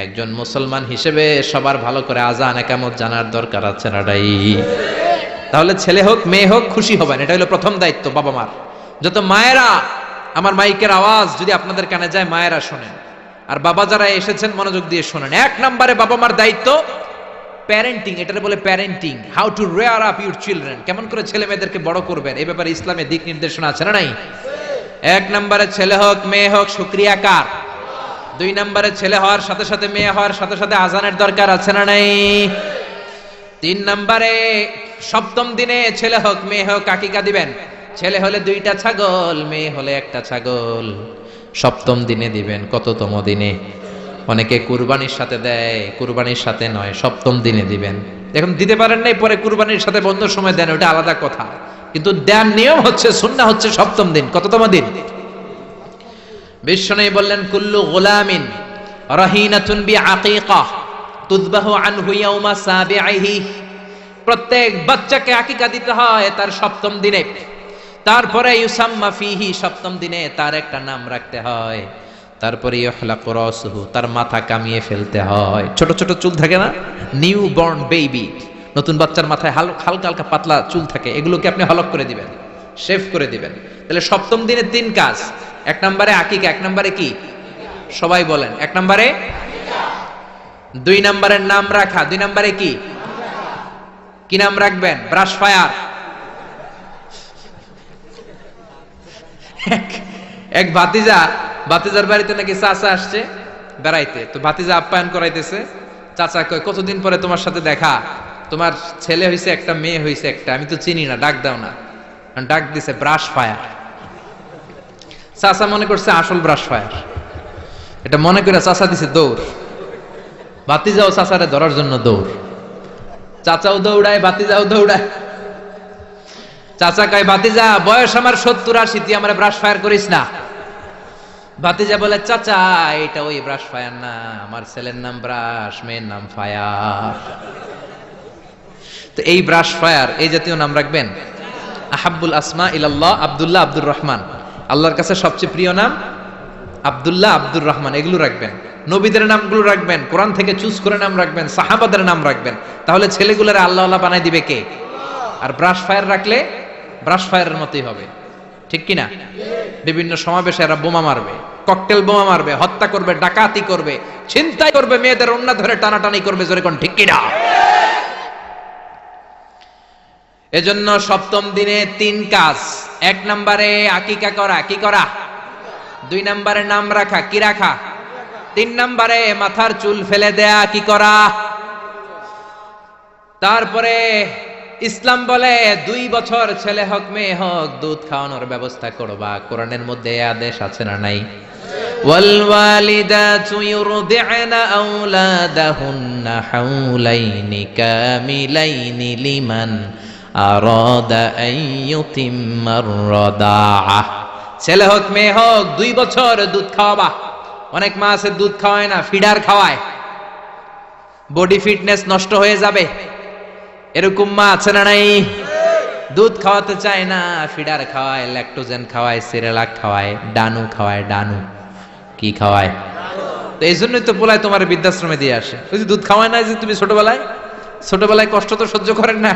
একজন মুসলমান হিসেবে সবার ভালো করে আজান একামত জানার দরকার আছে না? তাহলে ছেলে হোক মেয়ে হোক খুশি হবেন, এটা হলো প্রথম দায়িত্ব বাবা মার। যত মায়েরা, আমার মাইকের আওয়াজ যদি আপনাদের কানে যায়, মায়েরা শোনেন, আর বাবা যারা এসেছেন মনোযোগ দিয়ে শোনেন। এক নম্বরে বাবা মার দায়িত্ব প্যারেন্টিং, এটারে বলে parenting, how to rare up your children, কেমন করে ছেলে মেয়েদেরকে বড় করবেন, এ ব্যাপারে ইসলামে দিক নির্দেশনা আছে না নাই? এক নম্বরে ছেলে হোক মেয়ে হোক শুকরিয়া কার? দুই নম্বরে ছেলে হওয়ার সাথে সাথে মেয়ে হওয়ার সাথে সাথে আজানের দরকার আছে না নাই? তিন নম্বরে সপ্তম দিনে ছেলে হোক মেয়ে হোক আকিকা দিবেন। ছেলে হলে 2টা ছাগল, মেয়ে হলে 1টা ছাগল, সপ্তম দিনে দিবেন। কততম দিনে? অনেকে কুরবানির সাথে দেয়, কুরবানির সাথে নয়, সপ্তম দিনে দিবেন। এখন দিতে পারেন নাই, পরে কুরবানির সাথে বন্ধ সময় দেন, ওটা আলাদা কথা, কিন্তু দেন নিয়ম হচ্ছে, সুন্নাহ হচ্ছে সপ্তম দিন। কততম দিন? বিশ্বনবী বললেন কুল্লু গুলামিন রাহিনাতুন বিআকিকা তুযবাহু আনহু ইয়াওমা সাবিহি, প্রত্যেক বাচ্চাকে আকিকা দিতে হয় তার সপ্তম দিনে। তারপরে ইউসাম্মা ফিহি, সপ্তম দিনে তার একটা নাম রাখতে হয়। তারপরে ইহলাকু রাসুহু, তার মাথা কামিয়ে ফেলতে হয়। ছোট ছোট চুল থাকে না, নিউ বর্ন বেবি, নতুন বাচ্চার মাথায় হালকা হালকা পাতলা চুল থাকে, এগুলোকে আপনি হলক করে দিবেন, শেভ করে দিবেন। তাহলে সপ্তম দিনে 3 কাজ। 1 নম্বরে আকিকা, 1 নম্বরে কি? সবাই বলেন, 1 নম্বরে। 2 নম্বরের নাম রাখা, 2 নম্বরে কি? কি নাম রাখবেন? Brush fire. এক ভাতিজার বাড়িতে নাকি চাচা আসছে বেড়াইতে, তো ভাতিজা আপ্যায়ন করাইতেছে। চাচা কয়, কতদিন পরে তোমার সাথে দেখা, তোমার ছেলে হইছে একটা, মেয়ে হইছে একটা, আমি তো চিনি না, ডাক দাও না। ডাক দিছে ব্রাশ ফায়ার। চাচা মনে করছে আসল ব্রাশ ফায়ার, এটা মনে করে চাচা দিছে দৌড়। ভাতিজাও চাচারে ধরার জন্য দৌড়, চাচাও দৌড়ায় ভাতিজাও দৌড়ায়। চাচা কয়, ভাতিজা বয়স আমার 70-80, তুই আমার ব্রাশ ফায়ার করিস না। ভাতিজা বলে, চাচা এটা ওই ব্রাশ ফায়ার না, আমার ছেলের নাম ব্রাশ, মেয়ের নাম ফায়ার। তো এই ব্রাশ ফায়ার, এই জাতীয় নাম রাখবেন। আহাব্বুল আসমা ইলাল্লাহ আব্দুল্লাহ আব্দুর রহমান, আল্লাহর কাছে সবচেয়ে প্রিয় নাম আব্দুল্লাহ আব্দুর রহমান, এগুলো রাখবেন। নবীদের নামগুলো রাখবেন, কোরআন থেকে চুজ করে নাম রাখবেন, সাহাবাদের নাম রাখবেন। তাহলে ছেলেগুলোর আল্লাহ আল্লাহ বানাই দিবে কে? আর ব্রাশ ফায়ার রাখলে ব্রাশ ফায়ারের মতোই হবে, ঠিক কিনা? বিভিন্ন সমাবেশে এরা বোমা মারবে, ককটেল বোমা মারবে, হত্যা করবে, ডাকাতি করবে, ছিনতাই করবে, মেয়েদের ওন্না ধরে টানাটানি করবে, জোরে কোন ঠিক কিনা? এজন্য সপ্তম দিনে 3 কাজ। 1 নম্বরে আকিকা করা, কি করা? 2 নম্বরে নাম রাখা, কি রাখা? 3 নম্বরে মাথার চুল ফেলে দেয়া, কি করা? তারপরে ইসলাম বলে 2 বছর ছেলে হোক মেয়ে হোক দুধ খাওয়ানোর ব্যবস্থা করবা। কোরআনের মধ্যে এই আদেশ আছে না নাই? ওয়াল ওয়ালিদাতু ইউরদি'না আওলাদাহুন্না হাওলাইনি কামিলাইনি লিমান আরাদা আন ইউতিম্মার রাদাআহ। ছেলে হোক মেয়ে হোক 2 বছর দুধ খাওয়াবা। অনেক মা আছে দুধ খাওয়ায় না, ফিডার খাওয়ায়, বডি ফিটনেস নষ্ট হয়ে যাবে, এরকম মা আছে না নাই? দুধ খাওয়াতে চায় না, ফিডার খাওয়ায়, ল্যাকটোজেন খাওয়ায়, সিরেলাক খাওয়ায়, ডানু খাওয়ায়। ডানু কি খাওয়ায়? তো এই জন্যই তো বলায় তোমার বৃদ্ধাশ্রমে দিয়ে আসে। ওই যে দুধ খাওয়ায় না, যে তুমি ছোটবেলায় কষ্ট তো সহ্য করেন না,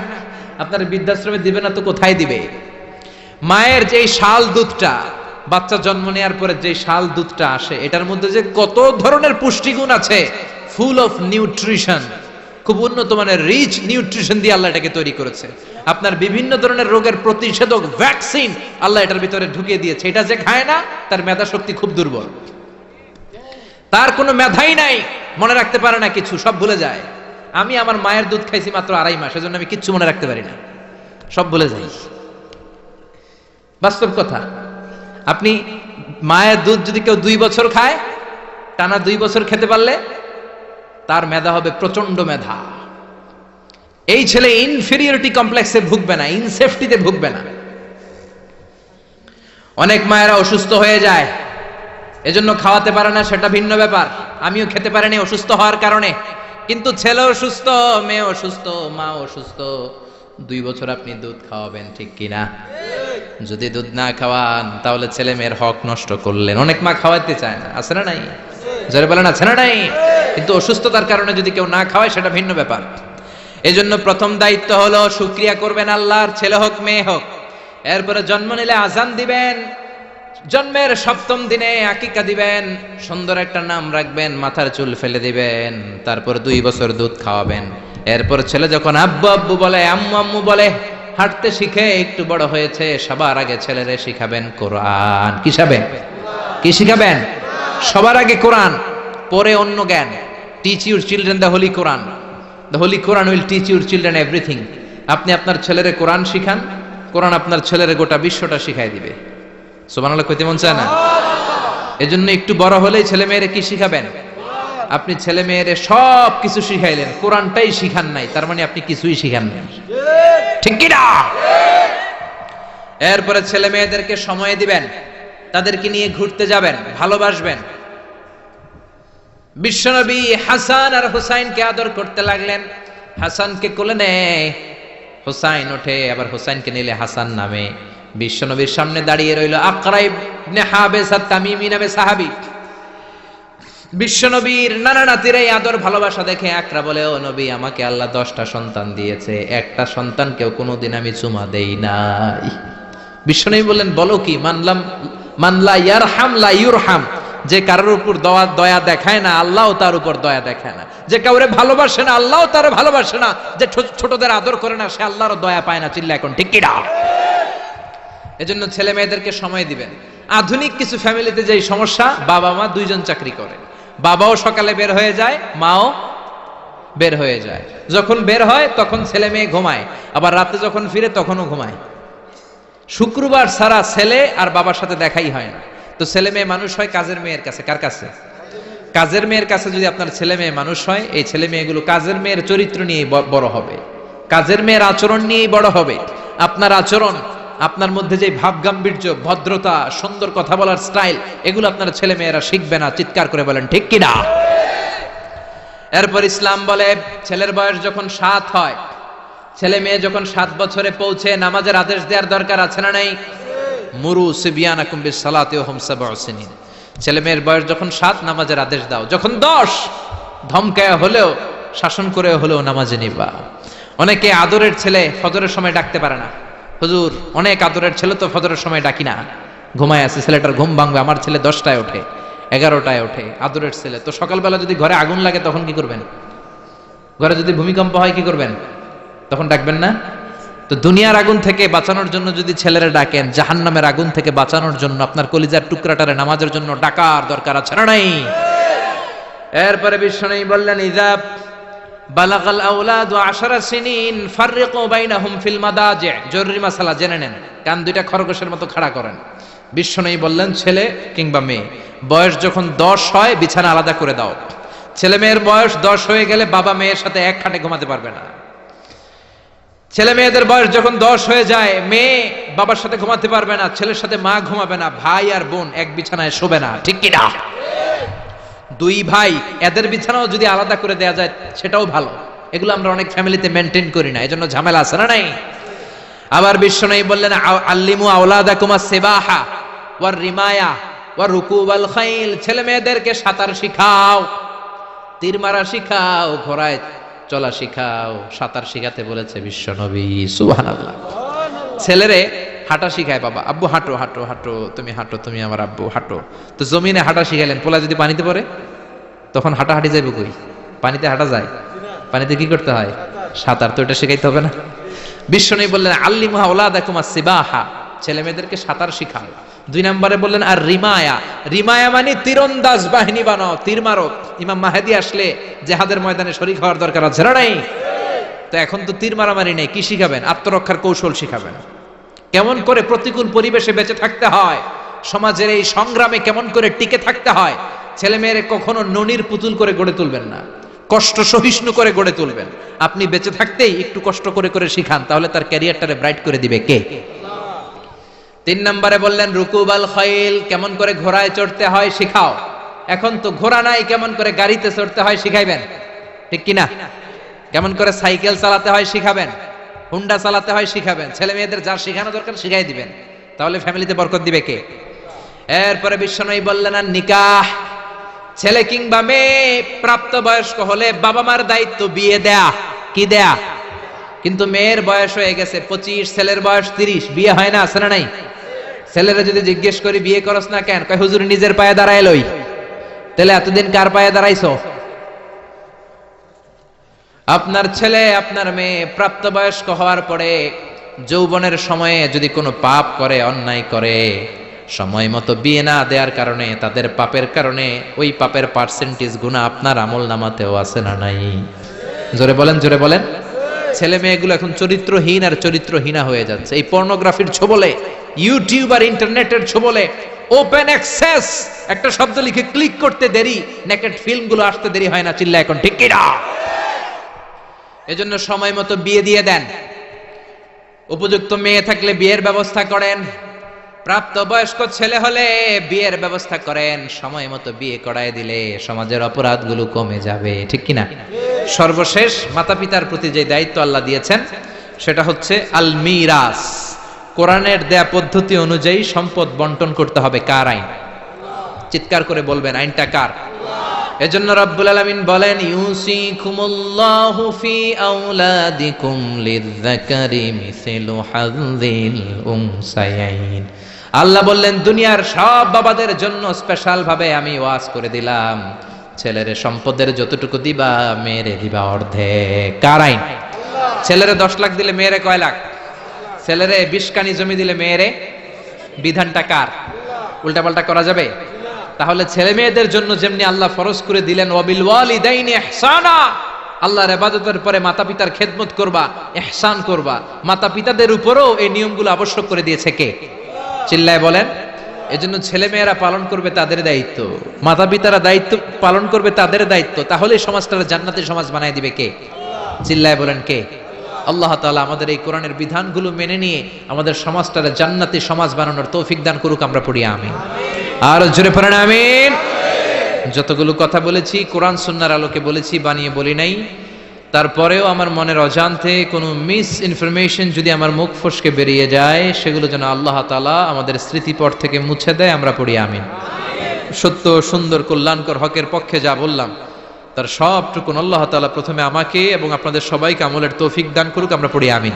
আপনার বৃদ্ধাশ্রমে দিবে না তো কোথায় দিবে? মায়ের যেই শাল দুধটা, বাচ্চা জন্ম নেওয়ার পরে যে শাল দুধটা আসে, এটার মধ্যে যে কত ধরনের পুষ্টিগুণ আছে, ফুল অফ নিউট্রিশন, খুব উন্নত মানের রিচ নিউট্রিশন দিয়ে আল্লাহ এটাকে তৈরি করেছে। আপনার বিভিন্ন ধরনের রোগের প্রতিষেধক ভ্যাকসিন আল্লাহ এটার ভিতরে ঢুকিয়ে দিয়েছে। এটা যে খায় না, তার মেধা শক্তি খুব দুর্বল, তার কোনো মেধাই নাই, মনে রাখতে পারে না কিছু, সব ভুলে যায়। আমি আমার মায়ের দুধ খাইছি মাত্র 2.5 মাস, এজন্য আমি কিচ্ছু মনে রাখতে পারি না, সব ভুলে যাই। বাস্তব কথা। আপনি মায়ের দুধ যদি কেউ 2 বছর খায়, টানা 2 বছর খেতে পারলে তার মেধা হবে প্রচন্ড মেধা। এই ছেলে ইনফেরিয়রিটি কমপ্লেক্সে ভুগবে না, ইনসেফটিতে ভুগবে না। অনেক মায়েরা অসুস্থ হয়ে যায়, এজন্য খাওয়াতে পারে না, সেটা ভিন্ন ব্যাপার। আমিও খেতে পারিনি অসুস্থ হওয়ার কারণে, কিন্তু ছেলে অসুস্থ, মেয়ে অসুস্থ, মা অসুস্থ, 2 বছর আপনি দুধ খাওয়াবেন, ঠিক কিনা? যদি দুধ না খাওয়ান তাহলে ছেলে মেয়ের হক নষ্ট করলেন। অনেক মা খাওয়াতে চায় না, আছে না নাই? যারা বলেন আছে না নাই? কিন্তু অসুস্থতার কারণে যদি কেউ না খাওয়ায় সেটা ভিন্ন ব্যাপার। এই জন্য প্রথম দায়িত্ব হলো শুকরিয়া করবেন আল্লাহর, ছেলে হোক মেয়ে হোক। এরপরে জন্ম নিলে আজান দিবেন, জন্মের 7ম দিনে আকিকা দিবেন, সুন্দর একটা নাম রাখবেন, মাথার চুল ফেলে দিবেন, তারপর 2 বছর দুধ খাওয়াবেন। এরপর ছেলে যখন আব্বু আব্বু বলে, আম্মু আম্মু বলে, হাঁটতে শিখে একটু বড় হয়েছে, সবার আগে ছেলেরে শিখাবেন কোরআন। কি শিখাবেন? কি শিখাবেন? সবার আগে কোরআন, পরে অন্য জ্ঞান। Teach your children the Holi Quran. The Holi Quran will teach your children everything. আপনি আপনার ছেলেরে কোরআন শিখান, কোরআন আপনার ছেলেরে গোটা বিশ্বটা শিখাই দিবে। সুবহানাল্লাহ কইতে মন চায় না? এজন্য একটু বড় হলেই ছেলে মেয়েরে কি শিখাবেন? আপনি ছেলে মেয়েরে সব কিছু শিখাইলেন, কোরআনটাই শিখান নাই, তার মানে আপনি কিছুই শিখান নাই, ঠিক কি না? এরপরে ছেলে মেয়েদেরকে সময় দিবেন, তাদেরকে নিয়ে ঘুরতে যাবেন, ভালোবাসবেন। বিশ্বনবী হাসান আর হুসাইনকে আদর করতে লাগলেন। হাসানকে কোলে নেয়, হুসাইন ওঠে, আবার হুসাইনকে নিলে হাসান নামে। বিশ্বনবীর সামনে দাঁড়িয়ে রইল আকরা ইবনে হাবিস আত-তামিমি নামে সাহাবী। বিশ্বনবীর নানা নাতির এই আদর ভালোবাসা দেখে আকরা বলে, ও নবী, আমাকে আল্লাহ 10টা সন্তান দিয়েছে, একটা সন্তানকেও কোনোদিন আমি চুমা দেই নাই। বিশ্বনবী বললেন, বলো কি? মানলা ইয়ারহাম লা ইউরহাম। যে কারোর উপর দয়া দেখায় না, আল্লাহও তার উপর দয়া দেখায় না। যে কাউরে ভালোবাসে না, আল্লাহও তার ভালোবাসে না। যে ছোটদের আদর করে না, সে আল্লাহর দয়া পায় না। চিল্লা এখন ঠিক কি না? এজন্য ছেলে মেয়েদেরকে সময় দিবেন। আধুনিক কিছু ফ্যামিলিতে যে সমস্যা, বাবা মা 2 জন চাকরি করে, বাবাও সকালে বের হয়ে যায়, মাও বের হয়ে যায়। যখন বের হয় তখন ছেলে মেয়ে ঘুমায়, আবার রাতে যখন ফিরে তখনও ঘুমায়। শুক্রবার ছাড়া ছেলে আর বাবার সাথে দেখাই হয় না। তো ছেলে মেয়ে মানুষ হয় কাজের মেয়ের কাছে। কার কাছে? কাজের মেয়ের কাছে। যদি আপনার ছেলে মেয়ে মানুষ হয়, এই ছেলে মেয়েগুলো কাজের মেয়ের চরিত্র নিয়ে বড় হবে, কাজের মেয়ের আচরণ নিয়েই বড় হবে। আপনার আচরণ, আপনার মধ্যে যে ভাব গাম্ভীর্য, ভদ্রতা, সুন্দর কথা বলার স্টাইল, এগুলো আপনার ছেলে মেয়েরা শিখবে না। চিৎকার করে বলেন ঠিক কি না? এরপর ইসলাম বলে, ছেলের বয়স যখন 7 হয়, ছেলে মেয়ে যখন 7 বছরে পৌঁছে, নামাজের আদেশ দেওয়ার দরকার আছে না নাই? মুরু সিবিয়ানাকুম বিসসালাতি ওয়া হুম 7 সিনিন। ছেলে মেয়ের বয়স যখন 7, নামাজের আদেশ দাও। যখন 10, ধমকায় হলেও, শাসন করে হলেও নামাজে নিবা। অনেকে আদরের ছেলে ফজরের সময় ডাকতে পারে না। হুজুর, অনেক আদরের ছেলে তো ফজরের সময় ডাকি না, ঘুমায় আছে, ছেলেটার ঘুম ভাঙবে। আমার ছেলে 10টায় ওঠে, 11টায় ওঠে, আদরের ছেলে। তো সকালবেলা যদি ঘরে আগুন লাগে তখন কি করবেন? ঘরে যদি ভূমিকম্প হয় কি করবেন? তখন ডাকবেন না? তো দুনিয়ার আগুন থেকে বাঁচানোর জন্য যদি ছেলেরা ডাকেন, জাহান্নামের আগুন থেকে বাঁচানোর জন্য আপনার কলিজার টুকরাটারে নামাজের জন্য ডাকার দরকার আছে না নাই? এরপরে বিশ্বনবী বললেন, ইযা বালাগাল আওলাদু 10 সিনিন ফাররিকু বাইনাহুম ফিল মাদাজি। জরুরি মাসালা জেনে নেন, কান 2টা খরগোশের মতো খাড়া করেন। বিশ্বনবী বললেন, ছেলে কিংবা মেয়ে বয়স যখন 10 হয়, বিছানা আলাদা করে দাও। ছেলে মেয়ের বয়স 10 হয়ে গেলে বাবা মেয়ের সাথে এক খাটে ঘুমাতে পারবে না। ছেলে মেয়েদের বয়স যখন 10 হয়ে যায়, মেয়ে বাবার সাথে ঘুমাতে পারবে না, ছেলের সাথে মা ঘুমাবে না, ভাই আর বোন এক বিছানায় শোবে না, ঠিক কি না? 2 ভাই, এদের বিছানাও যদি আলাদা করে দেয়া যায় সেটাও ভালো। এগুলো আমরা অনেক ফ্যামিলিতে মেনটেন করি না, এজন্য ঝামেলা আছে না নাই? আবার বিশ্বনবী বললেন, আল্লিমু আওলাদাকুম আস-সিবাহা ওয়ার রিমায়া ওয়া রুকুবাল খাইল। ছেলে মেয়েদেরকে সাঁতার শিখাও, তীর মারা শিখাও, ঘোড়ায় চলা শিখাও। সাঁতার শিখাতে বলেছে বিশ্বনবী। সুবহানাল্লাহ। ছেলেরে হাঁটা শিখায় বাবা, আব্বু হাঁটো হাঁটো হাঁটো, তুমি হাঁটো, তুমি আমার আব্বু হাঁটো। তো জমিনে হাঁটা শিখাইলেন, পোলা যদি পানিতে পড়ে তখন হাঁটাহাঁটি যাইব কই? পানিতে হাঁটা যায়? পানিতে কি করতে হয়? সাঁতার। তো এটা শিখাইতে হবে না? বিশ্বনবী বললেন, আল্লিমু আওলাদাকুম আস-সিবাহা, ছেলে মেয়েদেরকে সাঁতার শিখাও। 2 নম্বরে বললেন, আর রিমায়া। রিমায়া মানে তীরন্দাজ বাহিনী বানাও, তীর মারো। ইমাম মাহেদী আসলে জেহাদের ময়দানে শরীক হওয়ার দরকার আছে না নাই? তো এখন তো তীর মারামারি নেই, কি শিখাবেন? আত্মরক্ষার কৌশল শিখাবেন। কেমন করে প্রতিকূল পরিবেশে বেঁচে থাকতে হয়, সমাজের এই সংগ্রামে কেমন করে টিকে থাকতে হয়। ছেলে মেয়েরে কখনো ননির পুতুল করে গড়ে তুলবেন না, কষ্ট সহিষ্ণু করে গড়ে তুলবেন। আপনি বেঁচে থাকতেই একটু কষ্ট করে করে শিখান, তাহলে তার ক্যারিয়ারটারে ব্রাইট করে দিবে কে? 3 নম্বরে বললেন, রুকুবাল খাইল, কেমন করে ঘোড়ায় চড়তে হয় শিখাও। এখন তো ঘোড়া নাই, কেমন করে গাড়িতে চড়তে হয় শিখাইবেন, ঠিক কিনা? কেমন করে সাইকেল চালাতে হয় শিখাবেন। হুন্ডা চালাতে হয় শিখাবেন, ছেলে মেয়েদের যা শেখানো দরকার শিখাই দিবেন, তাহলে ফ্যামিলিতে বরকত দিবে কে? এরপরে বিশ্বনবী বললেন আর নিকাহ, ছেলে কিংবা মেয়ে প্রাপ্তবয়স্ক হলে বাবা মার দায়িত্ব বিয়ে দেয়া, কি দেয়া। কিন্তু মেয়ের বয়স হয়ে গেছে 25, ছেলের বয়স 30, বিয়ে হয় না, আছে না নাই? ছেলেরা যদি জিজ্ঞেস করি বিয়ে করস না কেন, কয় হুজুর নিজের পায়ে দাঁড়ায় লই। তাহলে এতদিন কার পায়ে দাঁড়াইছো? আপনার ছেলে আপনার মেয়ে প্রাপ্তবয়স্ক হওয়ার পরে যৌবনের সময়ে যদি কোনো পাপ করে, অন্যায় করে, সময় মতো বিয়ে না দেওয়ার কারণে, তাদের পাপের কারণে ওই পাপের পার্সেন্টেজ গুনাহ আপনার আমল নামাতেও আছে না নাই? জোরে বলেন, জোরে বলেন। ছেলে মেয়েগুলো এখন চরিত্রহীন আর চরিত্রহীনা হয়ে যাচ্ছে এই পর্নোগ্রাফির ছোবলে, ইউটিউব আর ইন্টারনেটের ছোবলে। ওপেন অ্যাক্সেস একটা শব্দ লিখে ক্লিক করতে দেরি, নেকেড ফিল্মগুলো আসতে দেরি হয় না, চিল্লা এখন ঠিক কি না? এজন্য সময় মতো বিয়ে দিয়ে দেন। উপযুক্ত মেয়ে থাকলে বিয়ের ব্যবস্থা করেন, প্রাপ্তবয়স্ক ছেলে হলে বিয়ের ব্যবস্থা করেন। সময় মতো বিয়ে করায় দিলে সমাজের অপরাধগুলো কমে যাবে, ঠিক কিনা? সর্বশেষ মাতা পিতার প্রতি যে দায়িত্ব আল্লাহ দিয়েছেন সেটা হচ্ছে আল মিরাস। কোরআনের দেয়া পদ্ধতি অনুযায়ী সম্পদ বন্টন করতে হবে। কার আইন? চিৎকার করে বলবেন, আইনটা কার? এজন্য রব্বুল আলামিন বলেন ইউসিকুমুল্লাহু ফি আওলাদিকুম লিযযাকারি মিসলু হাযযিল উনসায়াইন। আল্লাহ বললেন দুনিয়ার সব বাবাদের জন্য স্পেশাল ভাবে আমি ওয়াজ করে দিলাম, ছেলের সম্পদের যতটুকু দিবা মেয়েরে দিবা অর্ধেক। কার আইন? ছেলেরে 10 লাখ দিলে মেয়েরে কয় লাখ? ছেলেরে 20 কানি জমি দিলে মেয়েরে, বিধানটা কার? উল্টাপাল্টা করা যাবে? তাহলে ছেলে মেয়েদের জন্য যেমনি আল্লাহ ফরজ করে দিলেন ওয়াবিল ওয়ালিদাইনি ইহসানা, আল্লাহর ইবাদতের পরে মাতা পিতার খেদমত করবা, ইহসান করবা, মাতা পিতাদের উপরও এই নিয়মগুলো আবশ্যক করে দিয়েছে কে? চিল্লায় বলেন। এজন্য ছেলে মেয়েরা পালন করবে তাদের দায়িত্ব, মাতা পিতারা দায়িত্ব পালন করবে তাদের দায়িত্ব, তাহলে সমাজটাকে জান্নাতি সমাজ বানায় দিবে কে? চিল্লায় বলেন কে? আল্লাহ তাআলা আমাদের এই কোরআনের বিধানগুলো মেনে নিয়ে আমাদের সমাজটাকে জান্নাতি সমাজ বানানোর তৌফিক দান করুক। আমরা পড়ি আমিন। আর জোরে পড়েন আমিন। যতগুলো কথা বলেছি কোরআন সুন্নাহর আলোকে বলেছি, বানিয়ে বলি নাই। তারপরেও আমার মনের অজান্তে কোনো মিস ইনফরমেশন যদি আমার মুখ ফসকে বেরিয়ে যায়, সেগুলো যেন আল্লাহ তাআলা আমাদের স্মৃতিপট থেকে মুছে দেয়। আমরা পড়ি আমিন। সত্য, সুন্দর, কল্যাণকর, হকের পক্ষে যা বললাম তার সবটুকুন আল্লাহ তাআলা প্রথমে আমাকে এবং আপনাদের সবাইকে আমলের তৌফিক দান করুক। আমরা পড়ি আমিন।